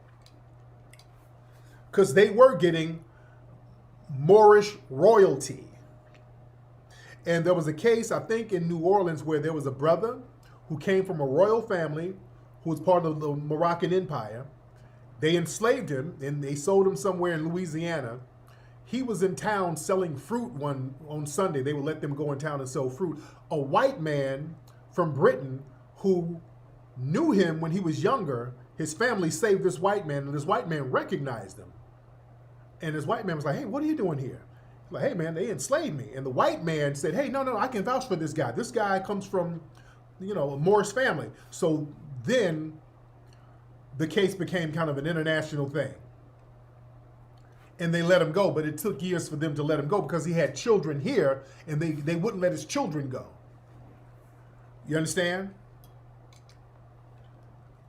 Because they were getting Moorish royalty. And there was a case, I think, in New Orleans where there was a brother who came from a royal family who was part of the Moroccan Empire. They enslaved him and they sold him somewhere in Louisiana. He was in town selling fruit on Sunday. They would let them go in town and sell fruit. A white man from Britain who knew him when he was younger, his family saved this white man, and this white man recognized him. And this white man was like, hey, what are you doing here? He's like, hey man, they enslaved me. And the white man said, hey, no, I can vouch for this guy. This guy comes from, a Moorish family. So then the case became kind of an international thing. And they let him go, but it took years for them to let him go because he had children here, and they wouldn't let his children go. You understand?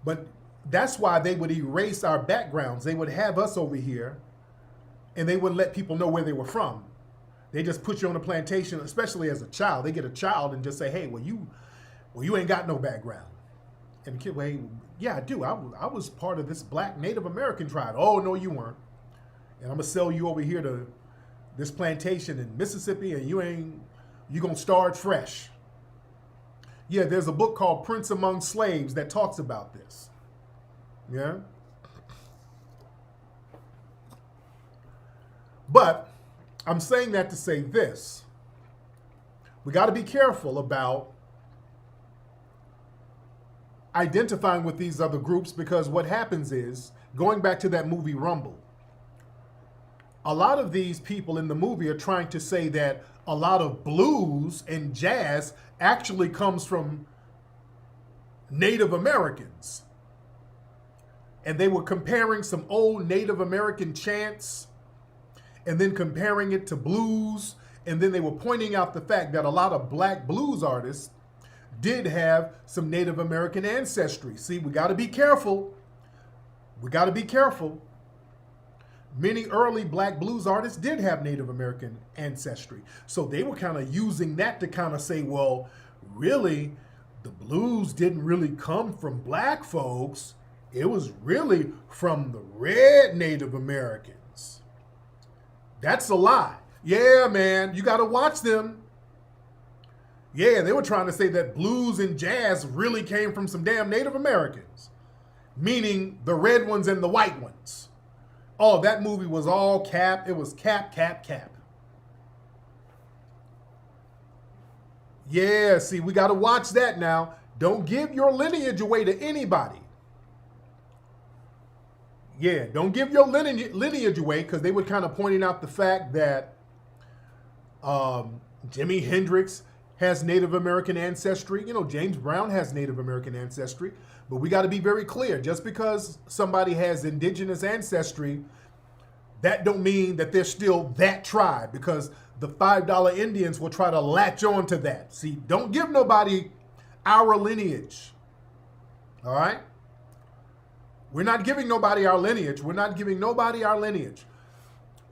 But that's why they would erase our backgrounds. They would have us over here, and they wouldn't let people know where they were from. They just put you on a plantation, especially as a child. They get a child and just say, hey, well, you ain't got no background. And the kid, well, hey, yeah, I do. I was part of this black Native American tribe. Oh, no, you weren't. And I'm gonna sell you over here to this plantation in Mississippi, and you gonna start fresh. Yeah, there's a book called Prince Among Slaves that talks about this. Yeah. But I'm saying that to say this. We got to be careful about identifying with these other groups, because what happens is, going back to that movie Rumble, a lot of these people in the movie are trying to say that a lot of blues and jazz actually comes from Native Americans. And they were comparing some old Native American chants and then comparing it to blues. And then they were pointing out the fact that a lot of black blues artists did have some Native American ancestry. See, we got to be careful. We got to be careful. Many early black blues artists did have Native American ancestry. So they were kind of using that to kind of say, well, really, the blues didn't really come from black folks. It was really from the red Native Americans. That's a lie. Yeah, man, you got to watch them. Yeah, they were trying to say that blues and jazz really came from some damn Native Americans, meaning the red ones and the white ones. Oh, that movie was all cap. It was cap. Yeah, see, we got to watch that now. Don't give your lineage away to anybody. Yeah, don't give your lineage away, because they were kind of pointing out the fact that Jimi Hendrix has Native American ancestry. James Brown has Native American ancestry. But we got to be very clear. Just because somebody has indigenous ancestry, that don't mean that they're still that tribe, because the $5 Indians will try to latch on to that. See, don't give nobody our lineage. All right? We're not giving nobody our lineage. We're not giving nobody our lineage.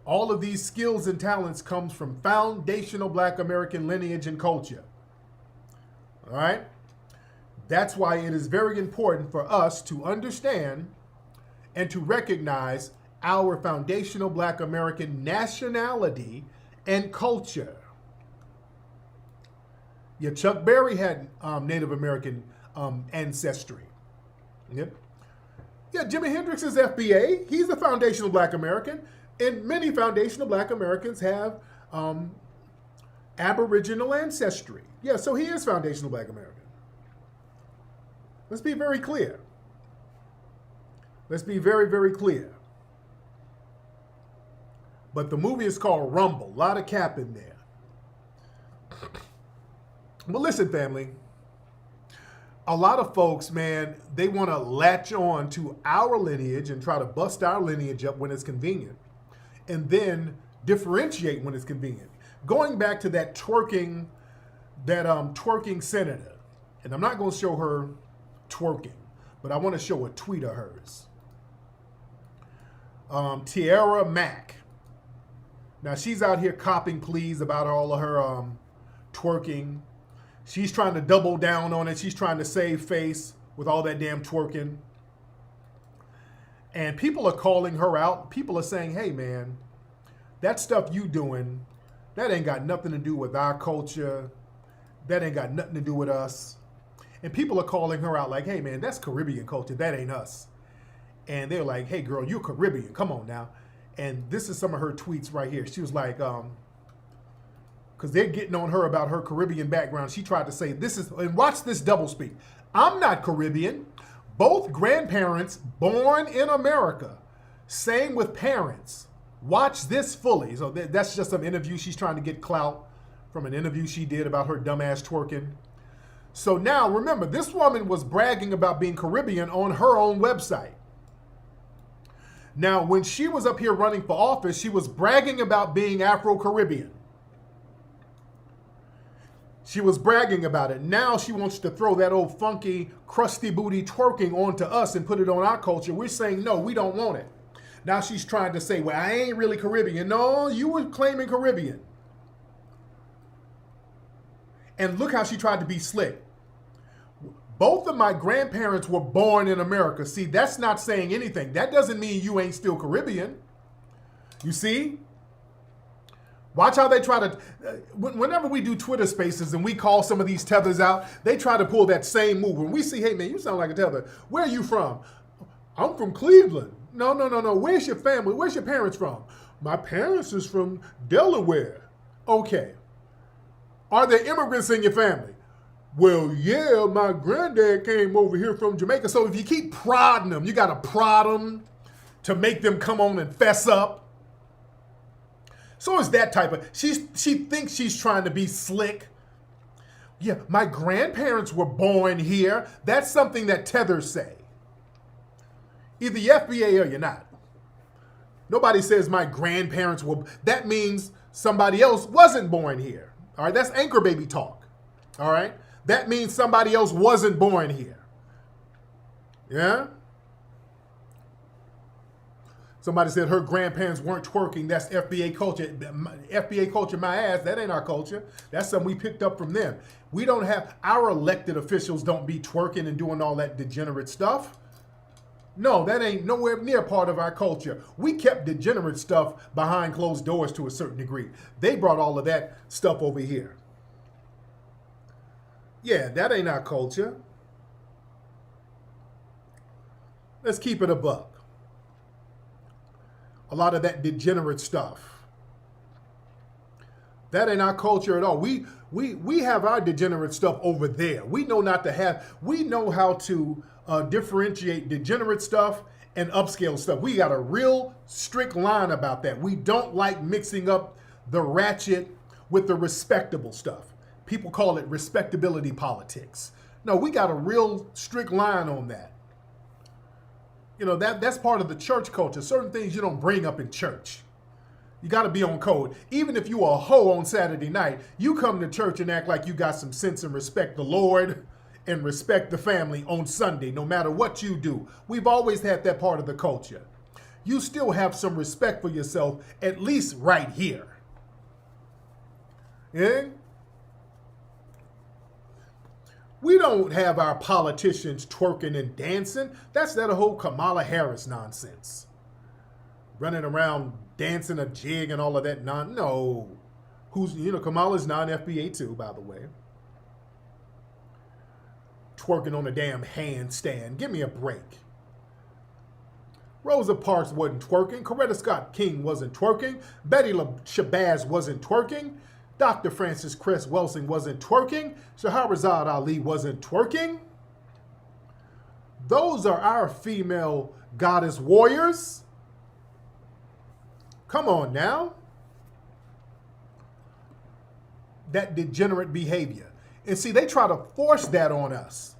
All of these skills and talents comes from foundational Black American lineage and culture. All right? That's why it is very important for us to understand and to recognize our foundational Black American nationality and culture. Yeah, Chuck Berry had Native American ancestry. Yep. Yeah, Jimi Hendrix is FBA. He's a foundational Black American. And many foundational Black Americans have Aboriginal ancestry. Yeah, so he is foundational Black American. Let's be very clear. Let's be very, very clear. But the movie is called Rumble. A lot of cap in there. But listen, family. A lot of folks, man, they want to latch on to our lineage and try to bust our lineage up when it's convenient. And then differentiate when it's convenient. Going back to that twerking senator. And I'm not going to show her twerking, but I want to show a tweet of hers. Tiara Mack. Now she's out here copping pleas about all of her twerking. She's trying to double down on it. She's trying to save face with all that damn twerking. And people are calling her out. People are saying, hey man, that stuff you doing, that ain't got nothing to do with our culture. That ain't got nothing to do with us. And people are calling her out like, hey man, that's Caribbean culture. That ain't us. And they're like, hey girl, you're Caribbean. Come on now. And this is some of her tweets right here. She was like, because they're getting on her about her Caribbean background. She tried to say, this is, and watch this doublespeak. I'm not Caribbean. Both grandparents born in America. Same with parents. Watch this fully. So that's just some interview. She's trying to get clout from an interview she did about her dumbass twerking. So now, remember, this woman was bragging about being Caribbean on her own website. Now, when she was up here running for office, she was bragging about being Afro-Caribbean. She was bragging about it. Now she wants to throw that old funky, crusty booty twerking onto us and put it on our culture. We're saying, no, we don't want it. Now she's trying to say, well, I ain't really Caribbean. No, you were claiming Caribbean. And look how she tried to be slick. Both of my grandparents were born in America. See, that's not saying anything. That doesn't mean you ain't still Caribbean. You see? Watch how they try to, whenever we do Twitter spaces and we call some of these tethers out, they try to pull that same move. When we see, hey man, you sound like a tether. Where are you from? I'm from Cleveland. No. Where's your family? Where's your parents from? My parents is from Delaware. Okay. Are there immigrants in your family? Well, yeah, my granddad came over here from Jamaica. So if you keep prodding them, you got to prod them to make them come on and fess up. So it's that type of, she thinks she's trying to be slick. Yeah, my grandparents were born here. That's something that tethers say. Either you're FBA or you're not. Nobody says my grandparents were, that means somebody else wasn't born here. All right, that's anchor baby talk. All right, that means somebody else wasn't born here. Yeah? Somebody said her grandparents weren't twerking. That's FBA culture. FBA culture, my ass. That ain't our culture. That's something we picked up from them. We don't have, our elected officials don't be twerking and doing all that degenerate stuff. No, that ain't nowhere near part of our culture. We kept degenerate stuff behind closed doors to a certain degree. They brought all of that stuff over here. Yeah, that ain't our culture. Let's keep it a buck. A lot of that degenerate stuff. That ain't our culture at all. We have our degenerate stuff over there. We know not to have, we know how to differentiate degenerate stuff and upscale stuff. We got a real strict line about that. We don't like mixing up the ratchet with the respectable stuff. People call it respectability politics. No, we got a real strict line on that. You know, that's part of the church culture. Certain things you don't bring up in church. You got to be on code. Even if you are a hoe on Saturday night, you come to church and act like you got some sense and respect the Lord and respect the family on Sunday, no matter what you do. We've always had that part of the culture. You still have some respect for yourself, at least right here. Yeah? We don't have our politicians twerking and dancing. That's that whole Kamala Harris nonsense. Running around dancing a jig and all of that no. Kamala's non-FBA too, by the way. Twerking on a damn handstand. Give me a break. Rosa Parks wasn't twerking. Coretta Scott King wasn't twerking. Betty Shabazz wasn't twerking. Dr. Francis Cress Welsing wasn't twerking. Shahrazad Ali wasn't twerking. Those are our female goddess warriors. Come on now. That degenerate behavior. And see, they try to force that on us.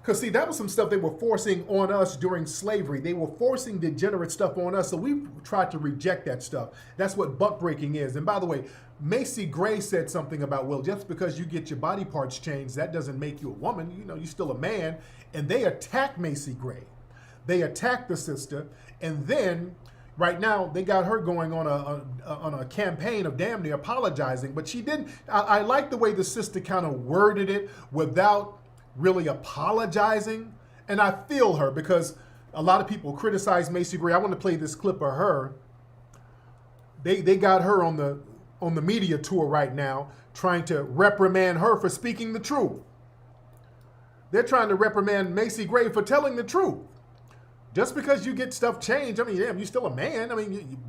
Because, see, that was some stuff they were forcing on us during slavery. They were forcing degenerate stuff on us, so we tried to reject that stuff. That's what buck breaking is. And by the way, Macy Gray said something about, well, just because you get your body parts changed, that doesn't make you a woman. You're still a man. And they attacked Macy Gray. They attacked the sister. And then, right now, they got her going on a campaign of damn near apologizing. But she didn't. I like the way the sister kind of worded it without really apologizing. And I feel her, because a lot of people criticize Macy Gray. I want to play this clip of her. They got her on the media tour right now, trying to reprimand her for speaking the truth. They're trying to reprimand Macy Gray for telling the truth. Just because you get stuff changed, you're still a man.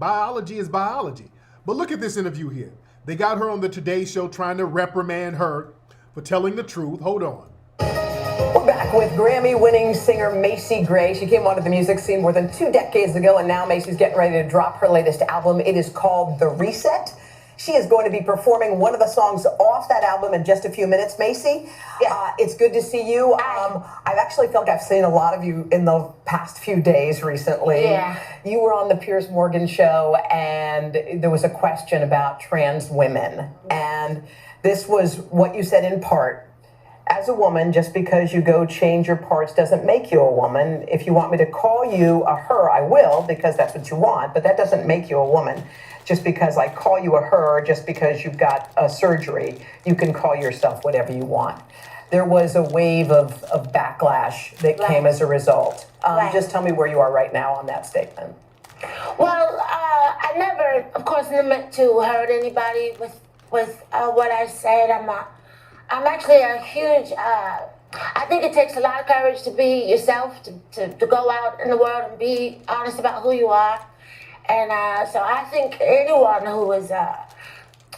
Biology is biology. But look at this interview here. They got her on the Today Show trying to reprimand her for telling the truth. Hold on. We're back with Grammy-winning singer Macy Gray. She came onto the music scene more than 2 decades ago, and now Macy's getting ready to drop her latest album. It is called The Reset. She is going to be performing one of the songs off that album in just a few minutes. Macy, it's good to see you. I've actually felt like I've seen a lot of you in the past few days recently. Yeah. You were on the Piers Morgan show, and there was a question about trans women. And this was what you said in part. As a woman, just because you go change your parts doesn't make you a woman. If you want me to call you a her, I will, because that's what you want, but that doesn't make you a woman. Just because I call you a her, just because you've got a surgery, you can call yourself whatever you want. There was a wave of backlash that came as a result. Just tell me where you are right now on that statement. Well, I never, of course, meant to hurt anybody with what I said. I'm actually a huge, I think it takes a lot of courage to be yourself, to go out in the world and be honest about who you are. And so I think anyone who is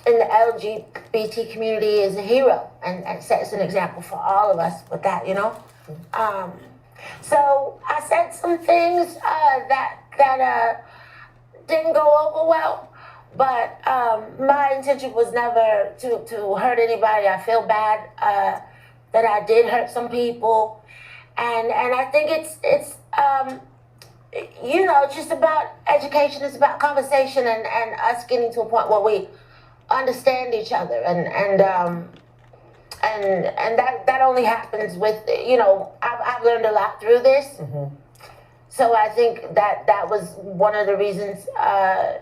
in the LGBT community is a hero and sets an example for all of us with that, So I said some things that didn't go over well. But my intention was never to hurt anybody. I feel bad that I did hurt some people, and I think it's just about education. It's about conversation and us getting to a point where we understand each other, and that only happens with I've learned a lot through this. Mm-hmm. So I think that was one of the reasons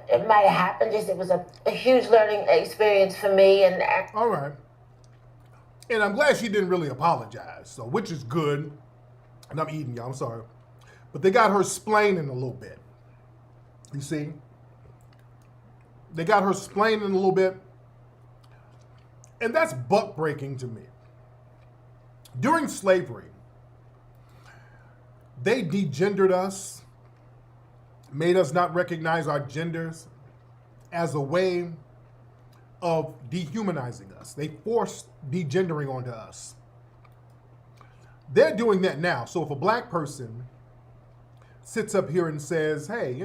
it might have happened. It was a huge learning experience for me. And all right. And I'm glad she didn't really apologize, which is good. And I'm eating, y'all. I'm sorry. But they got her splaining a little bit. You see? They got her splaining a little bit. And that's buck breaking to me. During slavery, they degendered us, made us not recognize our genders as a way of dehumanizing us. They forced degendering onto us. They're doing that now. So if a black person sits up here and says, hey,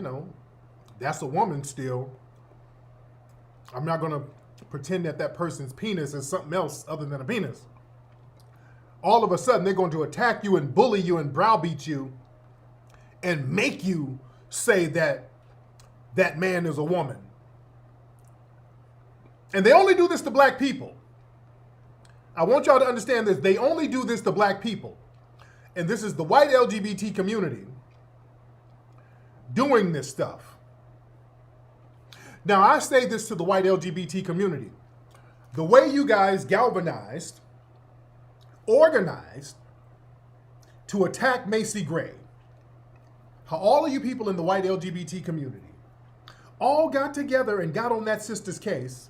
that's a woman still, I'm not going to pretend that person's penis is something else other than a penis. All of a sudden, they're going to attack you and bully you and browbeat you and make you say that that man is a woman. And they only do this to black people. I want y'all to understand this. They only do this to black people. And this is the white LGBT community doing this stuff. Now, I say this to the white LGBT community. The way you guys galvanized, organized to attack Macy Gray, how all of you people in the white LGBT community all got together and got on that sister's case,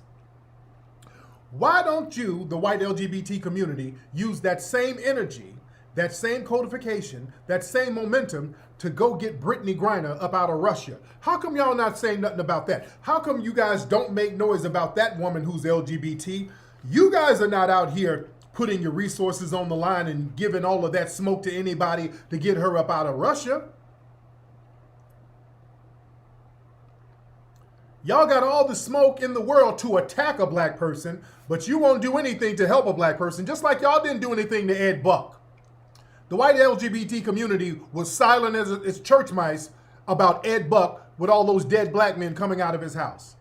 why don't you, the white LGBT community, use that same energy, that same codification, that same momentum to go get Brittany Griner up out of Russia? How come y'all not saying nothing about that? How come you guys don't make noise about that woman who's LGBT? You guys are not out here putting your resources on the line and giving all of that smoke to anybody to get her up out of Russia. Y'all got all the smoke in the world to attack a black person, but you won't do anything to help a black person, just like y'all didn't do anything to Ed Buck. The white LGBT community was silent as its church mice about Ed Buck with all those dead black men coming out of his house.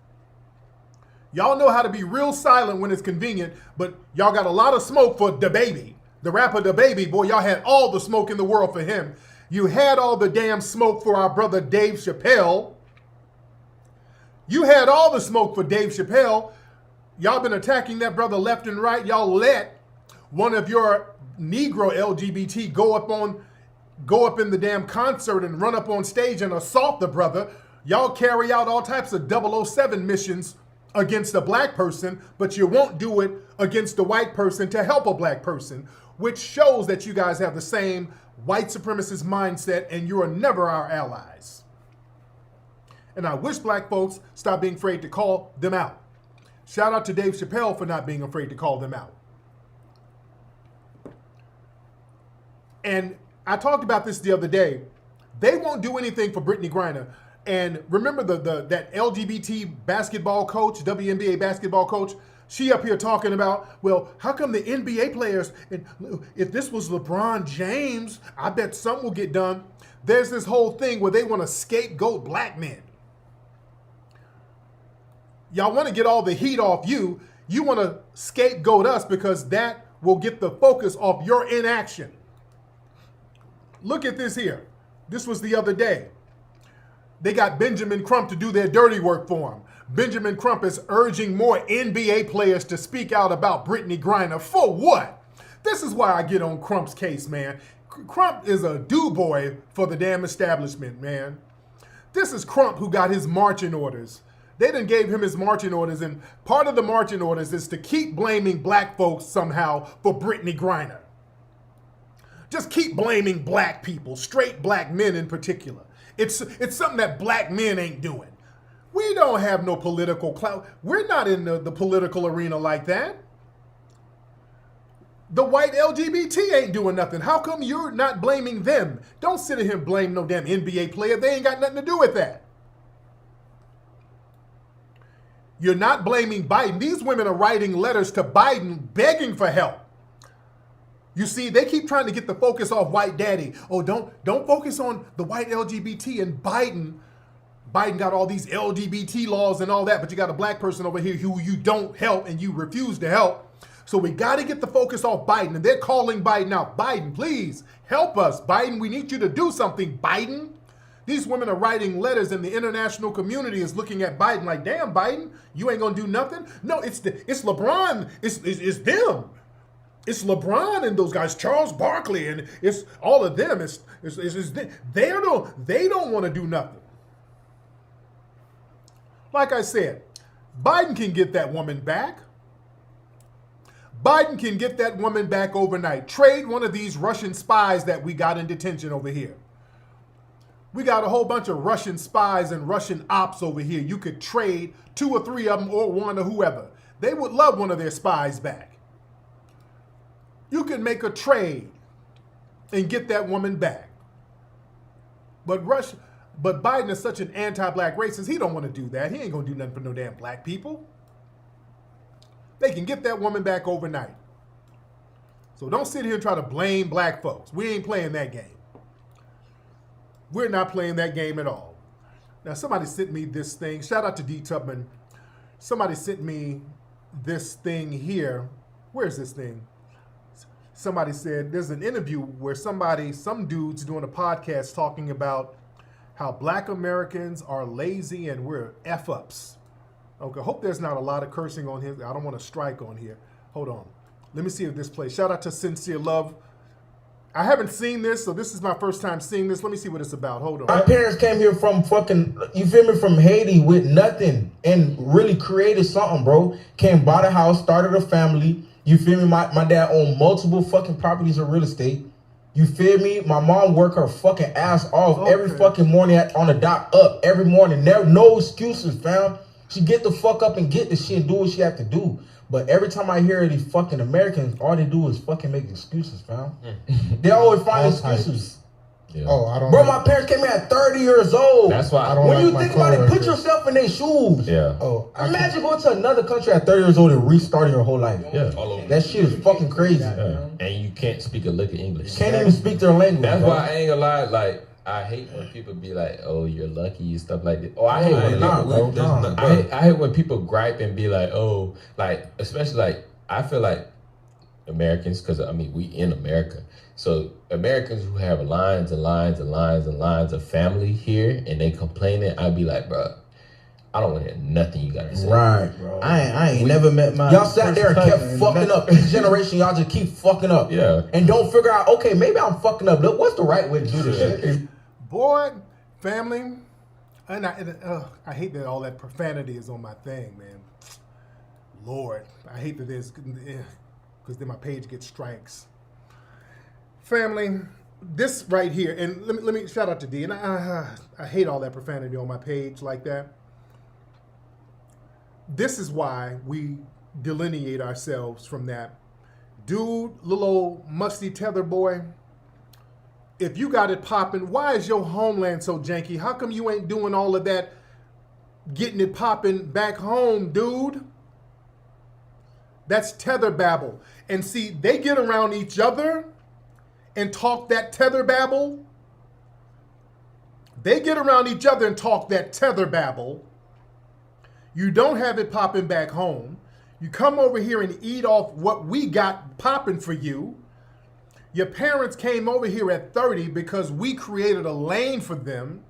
Y'all know how to be real silent when it's convenient, but y'all got a lot of smoke for DaBaby. The rapper DaBaby, boy, y'all had all the smoke in the world for him. You had all the damn smoke for our brother Dave Chappelle. You had all the smoke for Dave Chappelle. Y'all been attacking that brother left and right. Y'all let one of your Negro LGBT go up in the damn concert and run up on stage and assault the brother. Y'all carry out all types of 007 missions against a black person, but you won't do it against a white person to help a black person, which shows that you guys have the same white supremacist mindset and you are never our allies. And I wish black folks stop being afraid to call them out. Shout out to Dave Chappelle for not being afraid to call them out. And I talked about this the other day. They won't do anything for Brittany Griner. And remember that LGBT basketball coach, WNBA basketball coach, she up here talking about, well, how come the NBA players, and if this was LeBron James, I bet something will get done. There's this whole thing where they want to scapegoat black men. Y'all want to get all the heat off you. You want to scapegoat us because that will get the focus off your inaction. Look at this here. This was the other day. They got Benjamin Crump to do their dirty work for them. Benjamin Crump is urging more NBA players to speak out about Brittany Griner. For what? This is why I get on Crump's case, man. Crump is a do-boy for the damn establishment, man. This is Crump who got his marching orders. They done gave him his marching orders, and part of the marching orders is to keep blaming black folks somehow for Brittany Griner. Just keep blaming black people, straight black men in particular. It's something that black men ain't doing. We don't have no political clout. We're not in the political arena like that. The white LGBT ain't doing nothing. How come you're not blaming them? Don't sit here and blame no damn NBA player. They ain't got nothing to do with that. You're not blaming Biden. These women are writing letters to Biden begging for help. You see, they keep trying to get the focus off white daddy. Oh, don't focus on the white LGBT and Biden. Biden got all these LGBT laws and all that, but you got a black person over here who you don't help and you refuse to help. So we got to get the focus off Biden. And they're calling Biden out. Biden, please help us. Biden, we need you to do something, Biden. These women are writing letters and the international community is looking at Biden like, damn, Biden, you ain't going to do nothing? No, it's LeBron. It's them. It's LeBron and those guys, Charles Barkley, and it's all of them. They don't want to do nothing. Like I said, Biden can get that woman back. Biden can get that woman back overnight. Trade one of these Russian spies that we got in detention over here. We got a whole bunch of Russian spies and Russian ops over here. You could trade 2 or 3 of them or one or whoever. They would love one of their spies back. You can make a trade and get that woman back. But Biden is such an anti-black racist, he don't want to do that. He ain't going to do nothing for no damn black people. They can get that woman back overnight. So don't sit here and try to blame black folks. We ain't playing that game. We're not playing that game at all. Now, somebody sent me this thing. Shout out to D. Tubman. Somebody sent me this thing here. Where's this thing? somebody said there's an interview where some dude's doing a podcast talking about how black Americans are lazy and we're F-ups. Okay, hope there's not a lot of cursing on here. I don't want to strike on here. Hold on. Let me see if this plays. Shout out to Sincere Love. I haven't seen this, so this is my first time seeing this. Let me see what it's about. Hold on. My parents came here from fucking, you feel me, from Haiti with nothing and really created something, bro. Came, bought a house, started a family. You feel me? My dad owned multiple fucking properties of real estate. You feel me? My mom worked her fucking ass off every fucking morning on the dot up every morning. No excuses, fam. She get the fuck up and get the shit and do what she have to do. But every time I hear these fucking Americans, all they do is fucking make excuses, fam. They always find excuses. Yeah. Oh, I don't. Bro, my parents came here at 30 years old. That's why I don't. When like you think about it, put yourself in their shoes. Yeah. Oh, imagine going to another country at 30 years old and restarting your whole life. Yeah. That shit is fucking crazy. Yeah. And you can't speak a lick of English. Can't even speak their language. That's bro. why I ain't gonna lie. Like, I hate when people be like, "Oh, you're lucky," and stuff like that. Oh, I hate I hate when people gripe and be like, "Oh," like, especially like, I feel like Americans, because I mean we in America, so Americans who have lines and lines and lines and lines of family here and they complaining, I'd be like, bro, I don't want to hear nothing you gotta say. Right, bro. I ain't never met my. Y'all sat there and kept fucking up. Each generation, y'all just keep fucking up. Yeah. And don't figure out, okay, maybe I'm fucking up. Look, what's the right way to do this shit? Boy, family, and I hate that all that profanity is on my thing, man. Lord, I hate that there's, because then my page gets strikes. Family, this right here, and let me shout out to D, and I hate all that profanity on my page like that. This is why we delineate ourselves from that. Dude, little old musty tether boy, if you got it popping, why is your homeland so janky? How come you ain't doing all of that, getting it popping back home, dude? That's tether babble. And see, they get around each other and talk that tether babble. They get around each other and talk that tether babble. You don't have it popping back home. You come over here and eat off what we got popping for you. Your parents came over here at 30 because we created a lane for them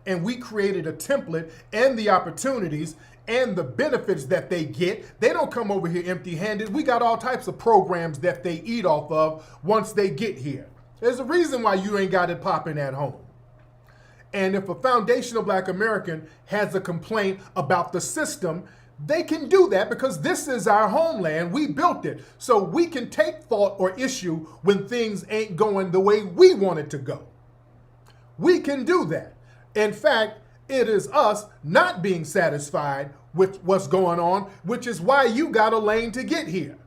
and we created a template and the opportunities and the benefits that they get. They don't come over here empty-handed. We got all types of programs that they eat off of once they get here. There's a reason why you ain't got it popping at home. And if a foundational black American has a complaint about the system, they can do that because this is our homeland. We built it. So we can take fault or issue when things ain't going the way we want it to go. We can do that. In fact, it is us not being satisfied with what's going on, which is why you got a lane to get here.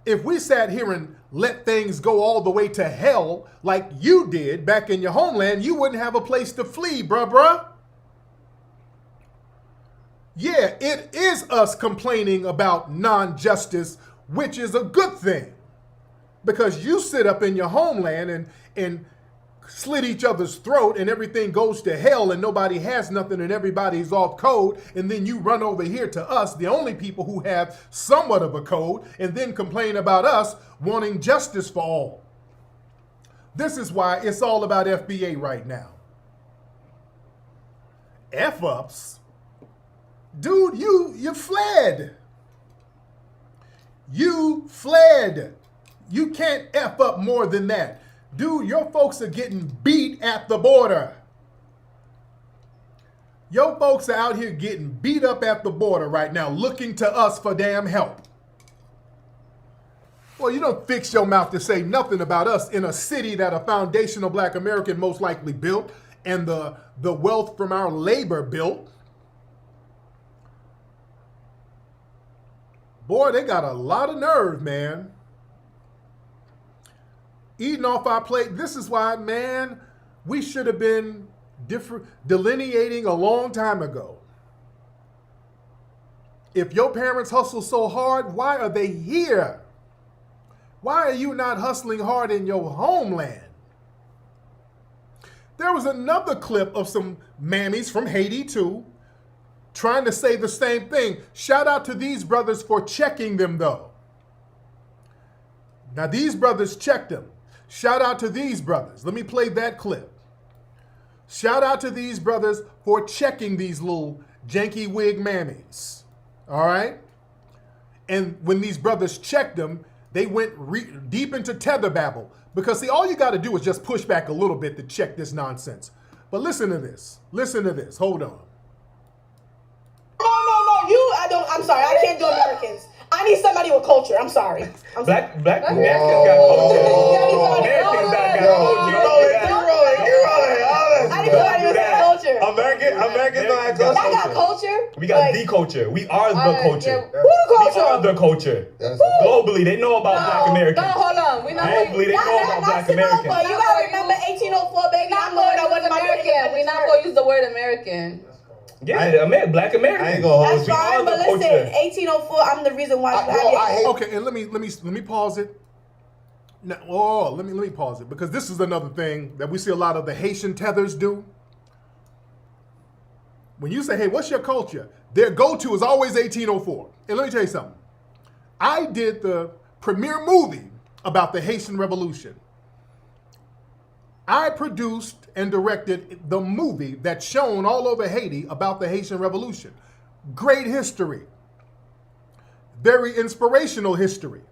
If we sat here and let things go all the way to hell like you did back in your homeland, you wouldn't have a place to flee, bruh. Yeah, it is us complaining about non-justice, which is a good thing. Because you sit up in your homeland and slit each other's throat and everything goes to hell and nobody has nothing and everybody's off code, and then you run over here to us, the only people who have somewhat of a code, and then complain about us wanting justice for all. This is why it's all about FBA right now. F-ups? Dude, you fled. You fled. You can't F up more than that. Dude, your folks are getting beat at the border. Your folks are out here getting beat up at the border right now, looking to us for damn help. Well, you don't fix your mouth to say nothing about us in a city that a foundational black American most likely built and the wealth from our labor built. Boy, they got a lot of nerve, man. Eating off our plate. This is why, man, we should have been delineating a long time ago. If your parents hustle so hard, why are they here? Why are you not hustling hard in your homeland? There was another clip of some mammies from Haiti too, trying to say the same thing. Shout out to these brothers for checking them though. Now these brothers checked them. Shout out to these brothers. Let me play that clip. Shout out to these brothers for checking these little janky wig mammies. All right? And when these brothers checked them, they went deep into tether babble. Because see, all you got to do is just push back a little bit to check this nonsense. But listen to this. Listen to this. Hold on. I'm sorry. I can't do Americans. I need somebody with culture. I'm sorry. Black Americans got culture. Americans got culture. You're rolling. I need somebody with culture. Americans don't have culture. I got culture. We got the culture. We are the culture. Who the culture? We are the culture. Globally, they know about Black Americans. No, hold on. Globally, they know about Black Americans. You gotta remember 1804, baby. I'm Lord. I wasn't American. We're not gonna use the word American. Yeah, Black Americans. I ain't gonna hold That's fine, but listen, 1804. I'm the reason why you have it. Okay, and let me pause it. Now, let me pause it because this is another thing that we see a lot of the Haitian tethers do. When you say, "Hey, what's your culture?" Their go-to is always 1804. And let me tell you something. I did the premiere movie about the Haitian Revolution. I produced and directed the movie that's shown all over Haiti about the Haitian Revolution. Great history. Very inspirational history.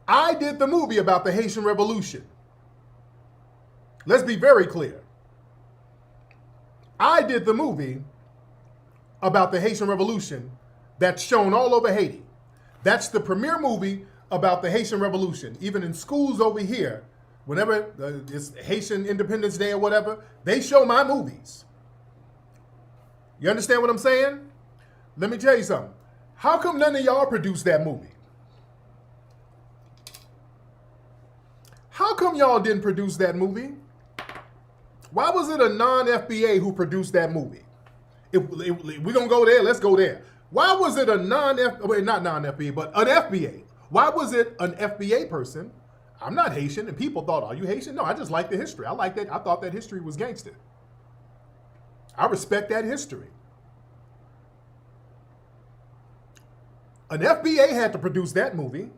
I did the movie about the Haitian Revolution. Let's be very clear. I did the movie about the Haitian Revolution that's shown all over Haiti. That's the premiere movie about the Haitian Revolution. Even in schools over here, whenever it's Haitian Independence Day or whatever, they show my movies. You understand what I'm saying? Let me tell you something. How come none of y'all produced that movie? How come y'all didn't produce that movie? Why was it a non-FBA who produced that movie? If we're going to go there, let's go there. Why was it a not non-FBA, but an FBA? Why was it an FBA person? I'm not Haitian, and people thought, are you Haitian? No, I just like the history. I like that. I thought that history was gangster. I respect that history. An FBA had to produce that movie.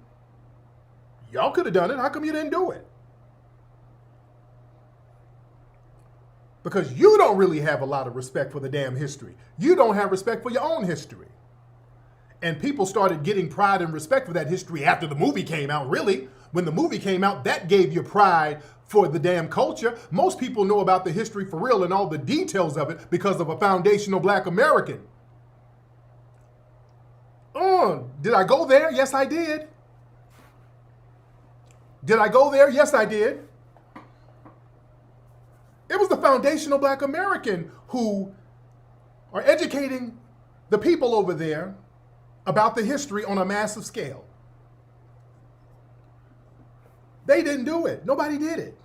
Y'all could have done it. How come you didn't do it? Because you don't really have a lot of respect for the damn history. You don't have respect for your own history. And people started getting pride and respect for that history after the movie came out, really. When the movie came out, that gave you pride for the damn culture. Most people know about the history for real and all the details of it because of a foundational Black American. Did I go there? Yes, I did. Did I go there? Yes, I did. It was the foundational Black American who are educating the people over there about the history on a massive scale. They didn't do it. Nobody did it.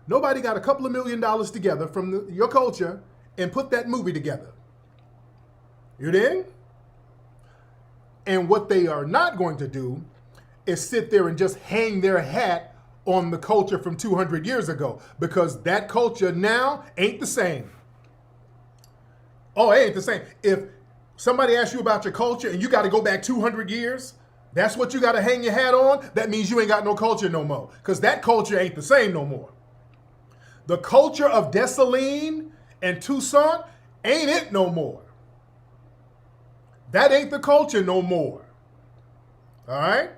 Nobody got a couple of $1 million together from your culture and put that movie together. You dig? And what they are not going to do is sit there and just hang their hat on the culture from 200 years ago, because that culture now ain't the same. Oh, it ain't the same. If somebody asks you about your culture and you got to go back 200 years, that's what you got to hang your hat on, that means you ain't got no culture no more, because that culture ain't the same no more. The culture of Dessalines and Toussaint ain't it no more. That ain't the culture no more. All right?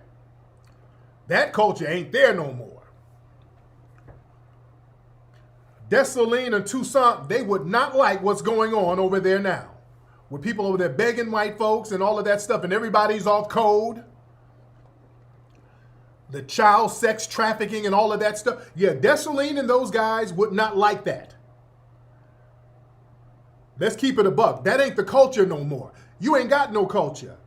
That culture ain't there no more. Dessalines and Toussaint, they would not like what's going on over there now. With people over there begging white folks and all of that stuff, and everybody's off code. The child sex trafficking and all of that stuff. Yeah, Dessalines and those guys would not like that. Let's keep it a buck. That ain't the culture no more. You ain't got no culture.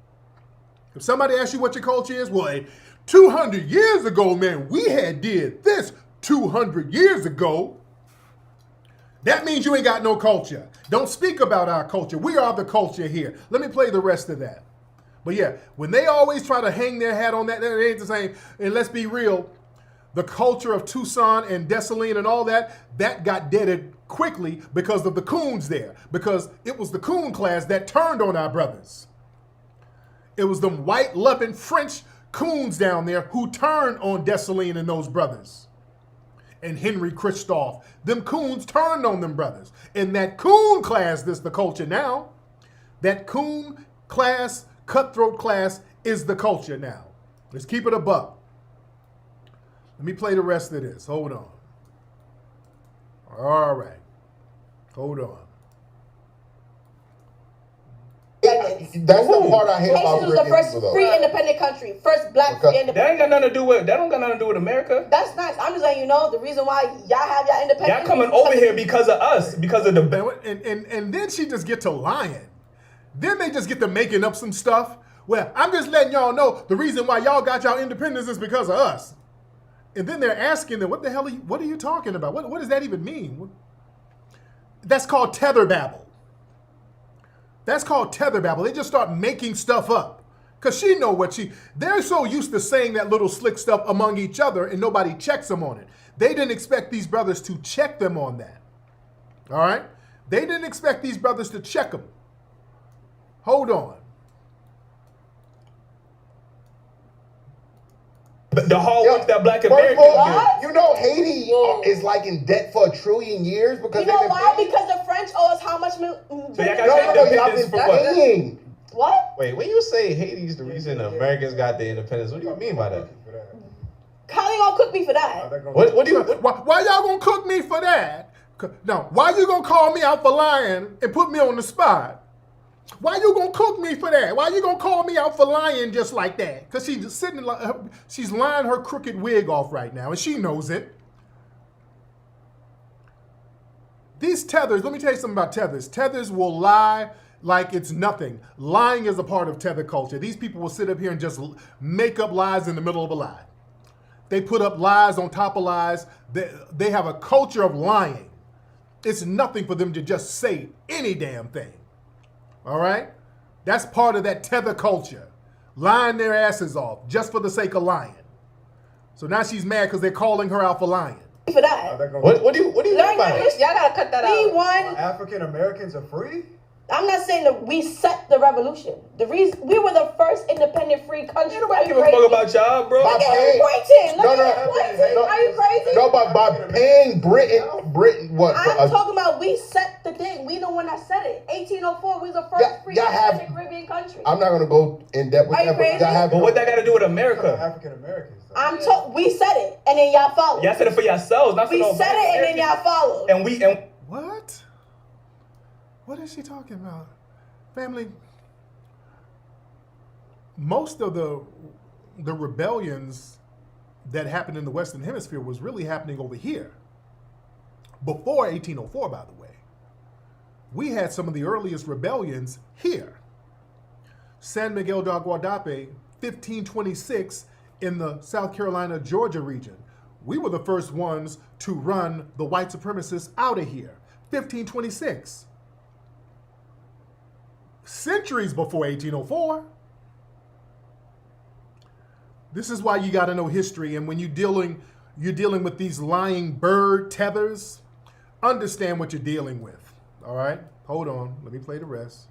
If somebody asks you what your culture is, well, 200 years ago, man, we had did this 200 years ago. That means you ain't got no culture. Don't speak about our culture. We are the culture here. Let me play the rest of that. But yeah, when they always try to hang their hat on that, that ain't the same. And let's be real, the culture of Toussaint and Dessalines and all that, that got deaded quickly because of the coons there. Because it was the coon class that turned on our brothers. It was them white loving French coons down there who turned on Dessalines and those brothers. And Henry Christophe. Them coons turned on them brothers. And that coon class, this the culture now. That coon class, cutthroat class is the culture now. Let's keep it a buck. Let me play the rest of this. Hold on. All right. Hold on. That's the part I hate about Haiti was the first free independent country. First black free independent. That ain't got nothing to do with. That don't got nothing to do with America. That's nice. I'm just letting you know the reason why y'all have y'all independence. Y'all coming over here because of us, because of the. And then she just get to lying. Then they just get to making up some stuff. Well, I'm just letting y'all know the reason why y'all got y'all independence is because of us. And then they're asking them, what the hell what are you talking about? What does that even mean? That's called tether babble. That's called tether babble. They just start making stuff up. Because she know what they're so used to saying that little slick stuff among each other and nobody checks them on it. They didn't expect these brothers to check them on that. All right? They didn't expect these brothers to check them. Hold on. But the hard work that black Americans do. You know Haiti is like in debt for 1 trillion years because you know why? Because the French owe us how much? So y'all got y'all been paying. What? Wait, when you say Haiti's the reason Americans got their independence, what do you mean by that? How they gonna cook me for that? What do you? Why y'all gonna cook me for that? No, why you gonna call me out for lying and put me on the spot? Why you gonna cook me for that? Why you gonna call me out for lying just like that? Because she's just sitting, she's lying her crooked wig off right now, and she knows it. These tethers, let me tell you something about tethers. Tethers will lie like it's nothing. Lying is a part of tether culture. These people will sit up here and just make up lies in the middle of a lie. They put up lies on top of lies. They have a culture of lying. It's nothing for them to just say any damn thing. All right? That's part of that tether culture. Lying their asses off just for the sake of lying. So now she's mad because they're calling her out for lying. For that. What do you mean by that? Y'all gotta cut that out. We won. African Americans are free? I'm not saying that we set the revolution. The reason we were the first independent free country. Nobody give a fuck about y'all, bro. Look at him pointing. Look at him pointing. Are you crazy? No, but by paying Britain what? I'm talking about we set the thing. We the one that set it. 1804, we was the first free independent Caribbean country. I'm not gonna go in depth with that. But what that got to do with America? African Americans. We said it, and then y'all followed. Y'all said it for yourselves, not for we said it, and then y'all followed. And what? What is she talking about? Family, most of the rebellions that happened in the Western Hemisphere was really happening over here. Before 1804, by the way. We had some of the earliest rebellions here. San Miguel de Guadalupe, 1526, in the South Carolina, Georgia region. We were the first ones to run the white supremacists out of here. 1526. Centuries before 1804. This is why you got to know history, and when you're dealing with these lying bird tethers, understand what you're dealing with. All right, hold on. Let me play the rest.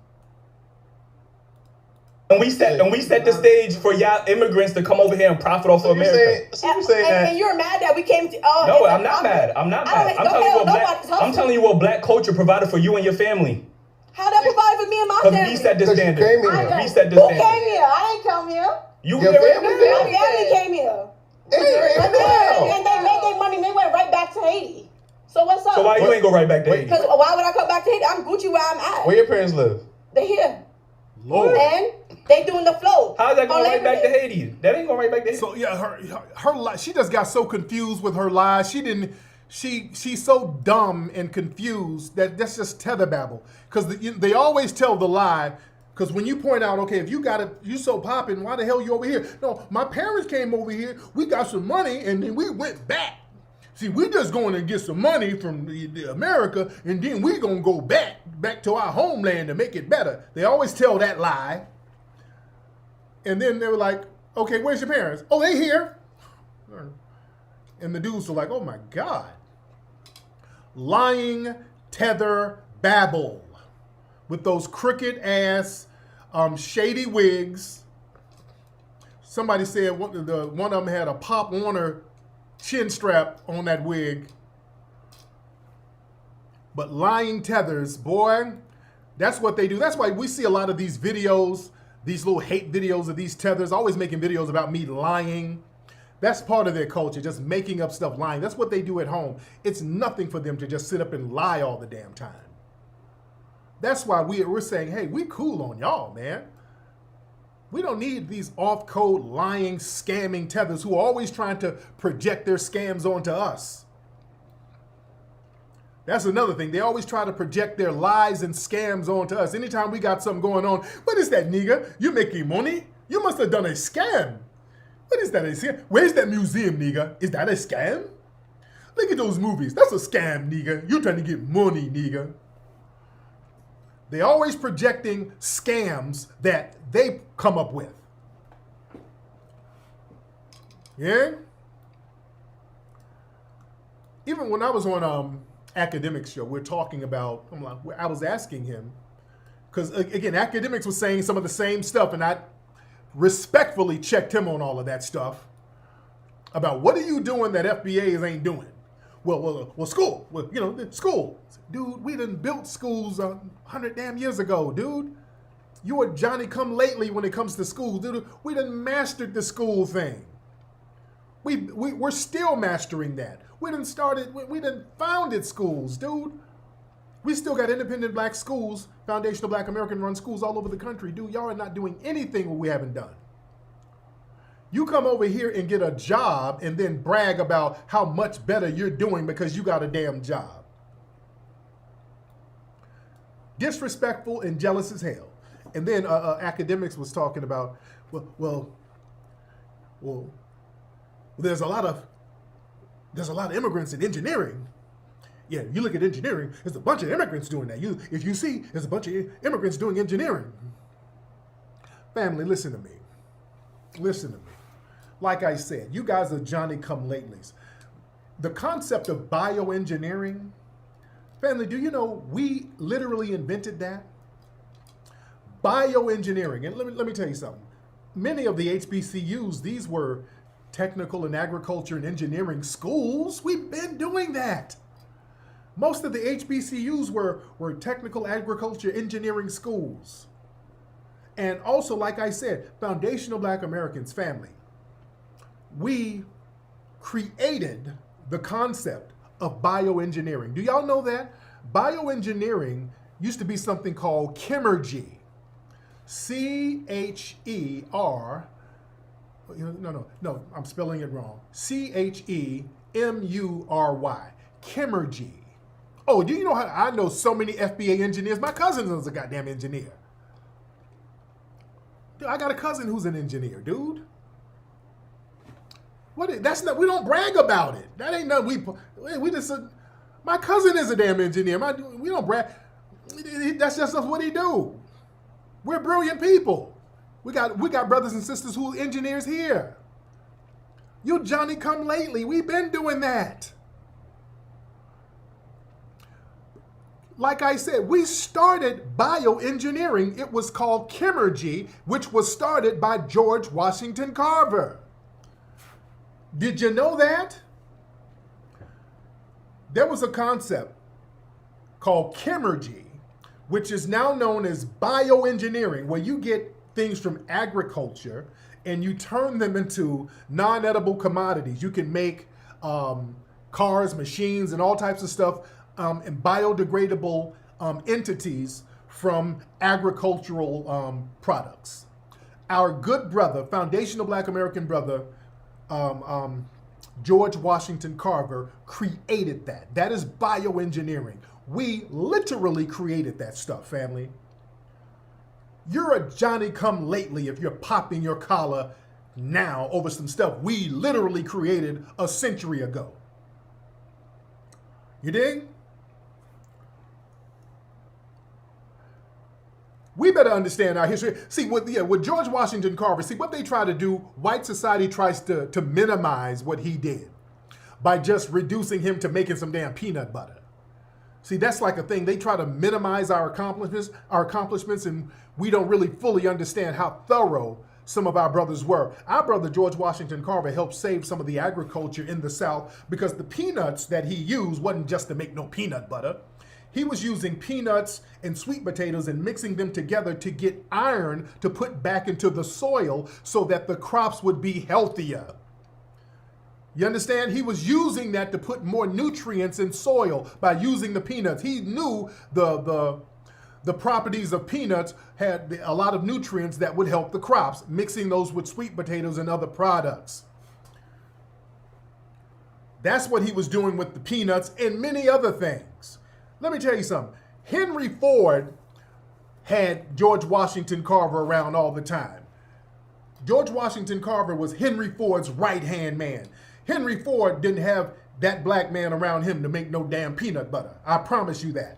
And we set the stage for y'all immigrants to come over here and profit off of America. And you're mad that we came to. No, I'm not mad. I'm not mad. I'm telling you what black culture provided for you and your family. How that provide for me and my family? Because we set the standard. We set the Who standard. came here? I ain't come here. You My family came here. And they made their money and they went right back to Haiti. So what's up? So why you ain't go right back to Haiti? Because why would I come back to Haiti? I'm Gucci where I'm at. Where your parents live? They here. Lord. And they doing the flow. How's that going right back to Haiti? That ain't going right back to Haiti. So yeah, her she just got so confused with her lies. She's so dumb and confused that's just tether babble. Because they always tell the lie. Because when you point out, okay, if you got it, you so popping, why the hell you over here? No, my parents came over here. We got some money, and then we went back. See, we just going to get some money from America, and then we gonna go back to our homeland to make it better. They always tell that lie. And then they were like, okay, where's your parents? Oh, they here. And the dudes were like, oh my God. Lying tether babble with those crooked ass shady wigs Somebody said one of them had a Pop Warner chin strap on that wig. But lying tethers, boy, that's what they do. That's why we see a lot of these videos, these little hate videos of these tethers, always making videos about me lying. That's part of their culture, just making up stuff, lying. That's what they do at home. It's nothing for them to just sit up and lie all the damn time. That's why we're saying, hey, we cool on y'all, man. We don't need these off-code, lying, scamming tethers who are always trying to project their scams onto us. That's another thing. They always try to project their lies and scams onto us. Anytime we got something going on, what is that, nigga? You making money? You must have done a scam. What is that, a scam? Where's that museum, nigga? Is that a scam? Look at those movies. That's a scam, nigga. You trying to get money, nigga. They always projecting scams that they come up with. Yeah? Even when I was on Academics show, we're talking about, I was asking him, because again, Academics was saying some of the same stuff, and I respectfully checked him on all of that stuff about what are you doing that FBAs ain't doing? Well, school. Well, school. Dude, we done built schools 100 damn years ago, dude. You are Johnny come lately when it comes to school, dude. We done mastered the school thing. We're still mastering that. We done founded schools, dude. We still got independent black schools, foundational black American run schools all over the country, dude. Y'all are not doing anything we haven't done. You come over here and get a job and then brag about how much better you're doing because you got a damn job. Disrespectful and jealous as hell. And then Academics was talking about, well, there's a lot of immigrants in engineering. Yeah, you look at engineering, there's a bunch of immigrants doing that. If you see, there's a bunch of immigrants doing engineering. Family, listen to me. Listen to me. Like I said, you guys are Johnny-come-latelys. The concept of bioengineering, family, do you know we literally invented that? Bioengineering, and let me tell you something. Many of the HBCUs, these were technical and agriculture and engineering schools. We've been doing that. Most of the HBCUs were technical agriculture engineering schools. And also, like I said, foundational black Americans, family. We created the concept of bioengineering. Do y'all know that? Bioengineering used to be something called chemergy. C-H-E-R, no, I'm spelling it wrong. C-H-E-M-U-R-Y, chemergy. Oh, do you know how I know so many FBA engineers? My cousin is a goddamn engineer. Dude, I got a cousin who's an engineer, dude. That's not, we don't brag about it. That ain't nothing we just, my cousin is a damn engineer. We don't brag. That's just what he do. We're brilliant people. We got brothers and sisters who are engineers here. You Johnny come lately. We've been doing that. Like I said, we started bioengineering. It was called chemergy, which was started by George Washington Carver. Did you know that? There was a concept called chemergy, which is now known as bioengineering, where you get things from agriculture and you turn them into non-edible commodities. You can make cars, machines, and all types of stuff and biodegradable entities from agricultural products. Our good brother, foundational black American brother, George Washington Carver, created that. That is bioengineering. We literally created that stuff, family. You're a Johnny-come-lately if you're popping your collar now over some stuff we literally created a century ago. You dig? We better understand our history. See, with George Washington Carver, see what they try to do, white society tries to minimize what he did by just reducing him to making some damn peanut butter. See, that's like a thing. They try to minimize our accomplishments, and we don't really fully understand how thorough some of our brothers were. Our brother George Washington Carver helped save some of the agriculture in the South because the peanuts that he used wasn't just to make no peanut butter. He was using peanuts and sweet potatoes and mixing them together to get iron to put back into the soil so that the crops would be healthier. You understand? He was using that to put more nutrients in soil by using the peanuts. He knew the properties of peanuts had a lot of nutrients that would help the crops, mixing those with sweet potatoes and other products. That's what he was doing with the peanuts and many other things. Let me tell you something. Henry Ford had George Washington Carver around all the time. George Washington Carver was Henry Ford's right-hand man. Henry Ford didn't have that black man around him to make no damn peanut butter. I promise you that.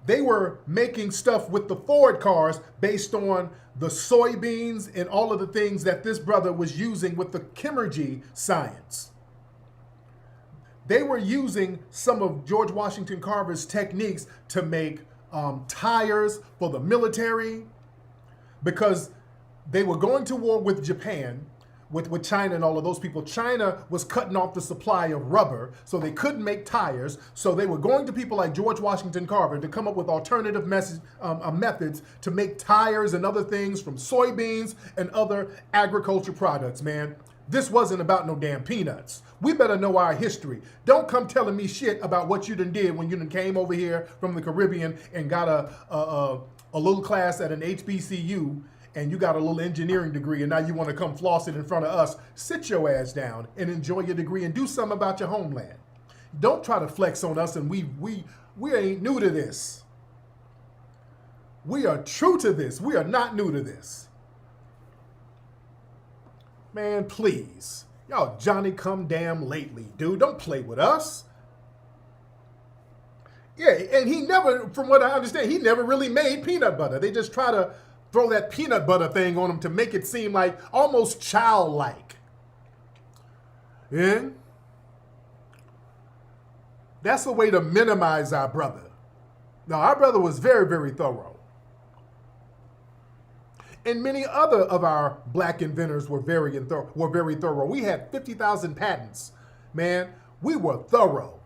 They were making stuff with the Ford cars based on the soybeans and all of the things that this brother was using with the chemurgy science. They were using some of George Washington Carver's techniques to make tires for the military because they were going to war with Japan, with China and all of those people. China was cutting off the supply of rubber, so they couldn't make tires. So they were going to people like George Washington Carver to come up with alternative methods to make tires and other things from soybeans and other agriculture products, man. This wasn't about no damn peanuts. We better know our history. Don't come telling me shit about what you done did when you done came over here from the Caribbean and got a little class at an HBCU and you got a little engineering degree and now you want to come floss it in front of us. Sit your ass down and enjoy your degree and do something about your homeland. Don't try to flex on us and we ain't new to this. We are true to this. We are not new to this. Man, please. Y'all Johnny come damn lately, dude. Don't play with us. Yeah, and he never, from what I understand, he never really made peanut butter. They just try to throw that peanut butter thing on him to make it seem like almost childlike. Yeah? That's a way to minimize our brother. Now, our brother was very, very thorough. And many other of our black inventors were very thorough. We had 50,000 patents. Man, we were thorough.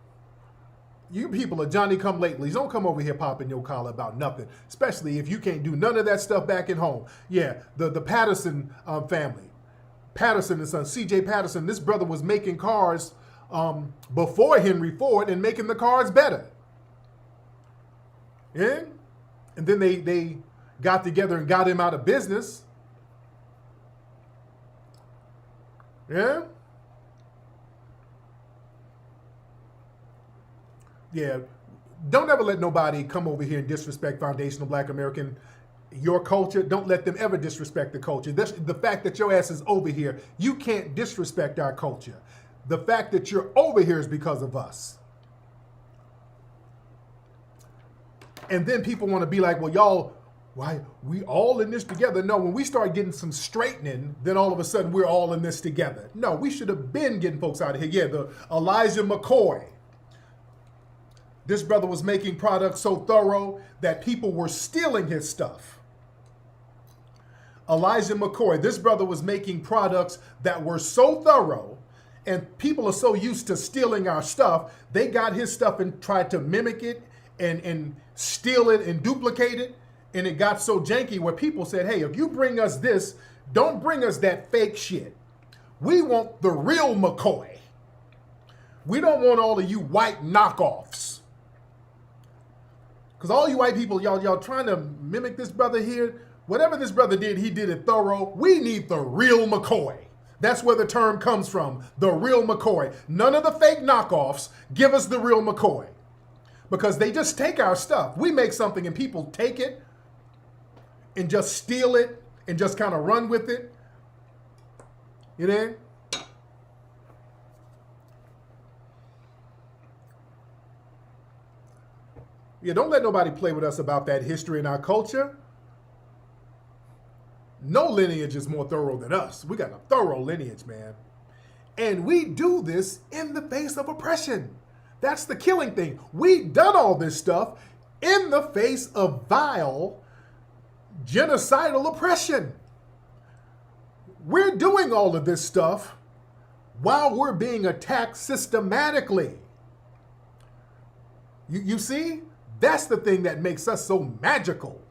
You people are Johnny-come-latelys. Don't come over here popping your collar about nothing, especially if you can't do none of that stuff back at home. Yeah, the Patterson family. Patterson and son, C.J. Patterson, this brother was making cars before Henry Ford and making the cars better. Yeah? And then they got together and got him out of business. Yeah? Yeah. Don't ever let nobody come over here and disrespect foundational Black American, your culture. Don't let them ever disrespect the culture. The fact that your ass is over here, you can't disrespect our culture. The fact that you're over here is because of us. And then people want to be like, well, y'all, why we all in this together? No, when we start getting some straightening, then all of a sudden we're all in this together. No, we should have been getting folks out of here. Yeah, the Elijah McCoy. This brother was making products so thorough that people were stealing his stuff. Elijah McCoy, this brother was making products that were so thorough and people are so used to stealing our stuff, they got his stuff and tried to mimic it and steal it and duplicate it. And it got so janky where people said, hey, if you bring us this, don't bring us that fake shit. We want the real McCoy. We don't want all of you white knockoffs. Because all you white people, y'all trying to mimic this brother here. Whatever this brother did, he did it thorough. We need the real McCoy. That's where the term comes from, the real McCoy. None of the fake knockoffs. Give us the real McCoy. Because they just take our stuff. We make something and people take it and just steal it and just kind of run with it. You know? Yeah, don't let nobody play with us about that history and our culture. No lineage is more thorough than us. We got a thorough lineage, man. And we do this in the face of oppression. That's the killing thing. We done all this stuff in the face of vile genocidal oppression. We're doing all of this stuff while we're being attacked systematically. You see? That's the thing that makes us so magical.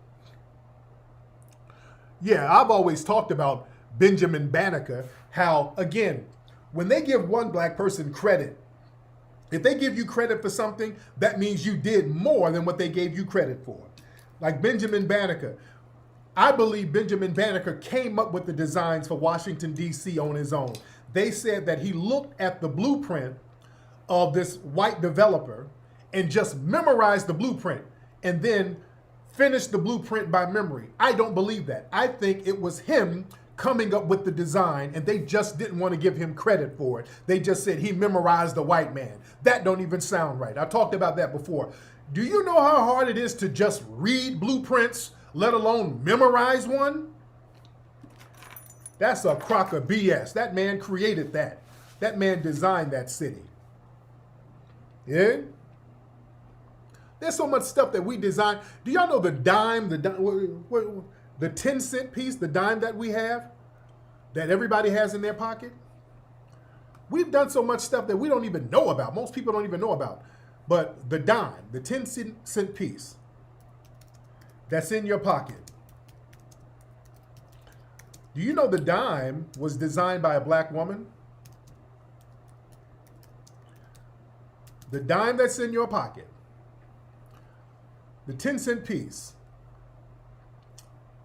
Yeah, I've always talked about Benjamin Banneker, how, again, when they give one black person credit, if they give you credit for something, that means you did more than what they gave you credit for. Like Benjamin Banneker. I believe Benjamin Banneker came up with the designs for Washington, D.C. on his own. They said that he looked at the blueprint of this white developer and just memorized the blueprint and then finished the blueprint by memory. I don't believe that. I think it was him coming up with the design and they just didn't want to give him credit for it. They just said he memorized the white man. That don't even sound right. I talked about that before. Do you know how hard it is to just read blueprints, let alone memorize one? That's a crock of BS. That man created that. That man designed that city. Yeah? There's so much stuff that we design. Do y'all know the 10-cent piece, the dime that we have, that everybody has in their pocket? We've done so much stuff that we don't even know about. Most people don't even know about. But the dime, the 10-cent piece that's in your pocket. Do you know the dime was designed by a black woman? The dime that's in your pocket, the 10-cent piece,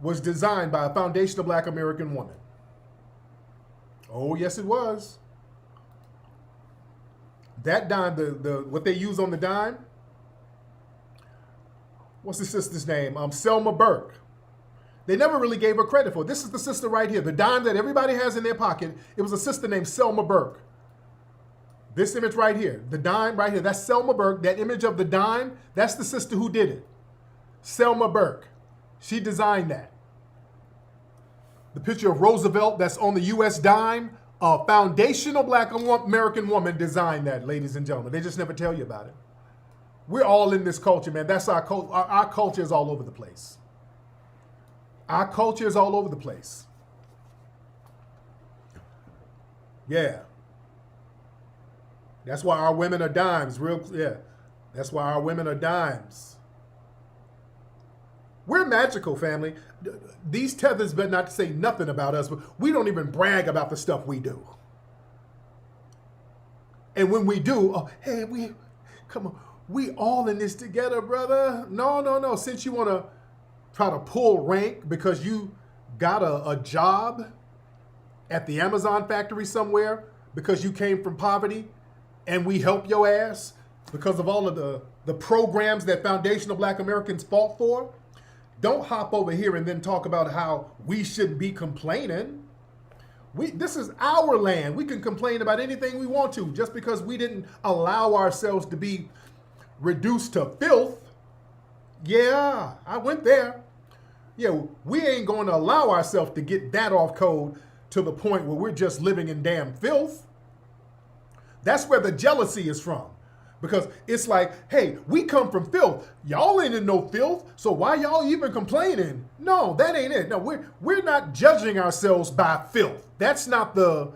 was designed by a foundational black American woman. Oh, yes, it was. That dime, what they use on the dime, what's the sister's name? Selma Burke. They never really gave her credit for it. This is the sister right here. The dime that everybody has in their pocket, it was a sister named Selma Burke. This image right here, the dime right here, that's Selma Burke. That image of the dime, that's the sister who did it. Selma Burke. She designed that. The picture of Roosevelt that's on the U.S. dime, a foundational black American woman designed that, ladies and gentlemen. They just never tell you about it. We're all in this culture, man. That's our culture. Our culture is all over the place. Our culture is all over the place. Yeah. That's why our women are dimes. That's why our women are dimes. We're magical, family. These tethers better not say nothing about us, but we don't even brag about the stuff we do. And when we do, hey, we all in this together, brother. No. Since you want to try to pull rank because you got a job at the Amazon factory somewhere because you came from poverty and we help your ass because of all of the programs that foundational black Americans fought for, don't hop over here and then talk about how we shouldn't be complaining. This is our land. We can complain about anything we want to just because we didn't allow ourselves to be reduced to filth. Yeah, I went there. Yeah, we ain't going to allow ourselves to get that off code to the point where we're just living in damn filth. That's where the jealousy is from. Because it's like, hey, we come from filth. Y'all ain't in no filth, so why y'all even complaining? No, that ain't it. No, we're not judging ourselves by filth. That's not the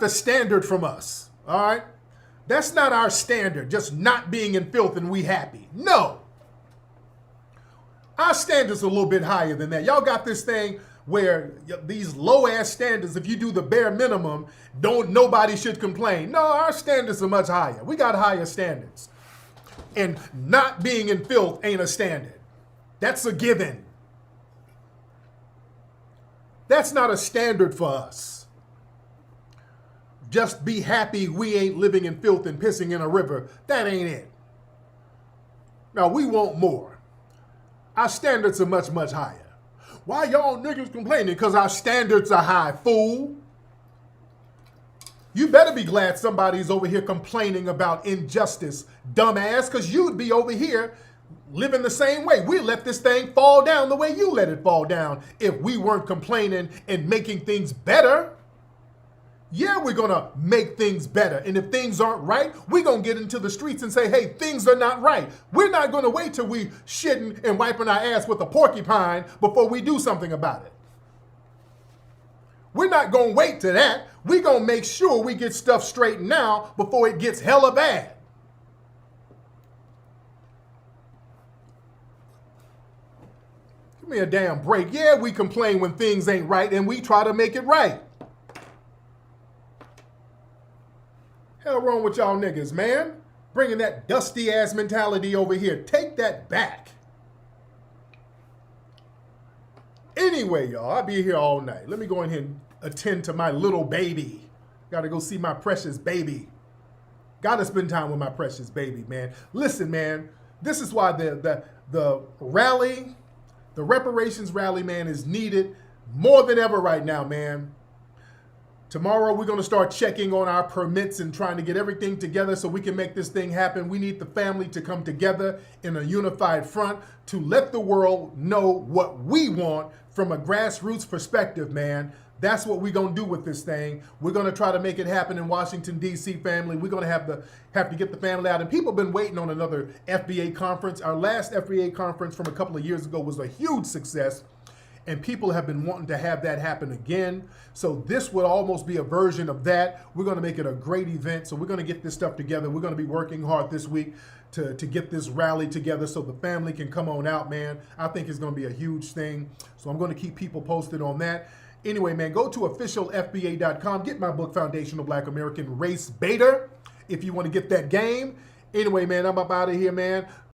standard from us. All right? That's not our standard, just not being in filth and we happy. No. Our standards are a little bit higher than that. Y'all got this thing where these low-ass standards, if you do the bare minimum, nobody should complain. No, our standards are much higher. We got higher standards. And not being in filth ain't a standard. That's a given. That's not a standard for us. Just be happy we ain't living in filth and pissing in a river. That ain't it. Now, we want more. Our standards are much, much higher. Why y'all niggas complaining? Because our standards are high, fool. You better be glad somebody's over here complaining about injustice, dumbass, because you'd be over here living the same way. We'd let this thing fall down the way you let it fall down if we weren't complaining and making things better. Yeah, we're going to make things better. And if things aren't right, we're going to get into the streets and say, hey, things are not right. We're not going to wait till we shitting and wiping our ass with a porcupine before we do something about it. We're not going to wait to that. We're going to make sure we get stuff straightened now before it gets hella bad. Give me a damn break. Yeah, we complain when things ain't right and we try to make it right. Hell wrong with y'all niggas, man? Bringing that dusty ass mentality over here. Take that back. Anyway, y'all, I'll be here all night. Let me go in here and attend to my little baby. Gotta go see my precious baby. Gotta spend time with my precious baby, man. Listen, man, this is why the rally, the reparations rally, man, is needed more than ever right now, man. Tomorrow, we're going to start checking on our permits and trying to get everything together so we can make this thing happen. We need the family to come together in a unified front to let the world know what we want from a grassroots perspective, man. That's what we're going to do with this thing. We're going to try to make it happen in Washington, D.C., family. We're going to have to get the family out. And people have been waiting on another FBA conference. Our last FBA conference from a couple of years ago was a huge success. And people have been wanting to have that happen again. So this would almost be a version of that. We're going to make it a great event. So we're going to get this stuff together. We're going to be working hard this week to get this rally together so the family can come on out, man. I think it's going to be a huge thing. So I'm going to keep people posted on that. Anyway, man, go to officialfba.com. Get my book, Foundational Black American Race Baiter, if you want to get that game. Anyway, man, I'm up out of here, man.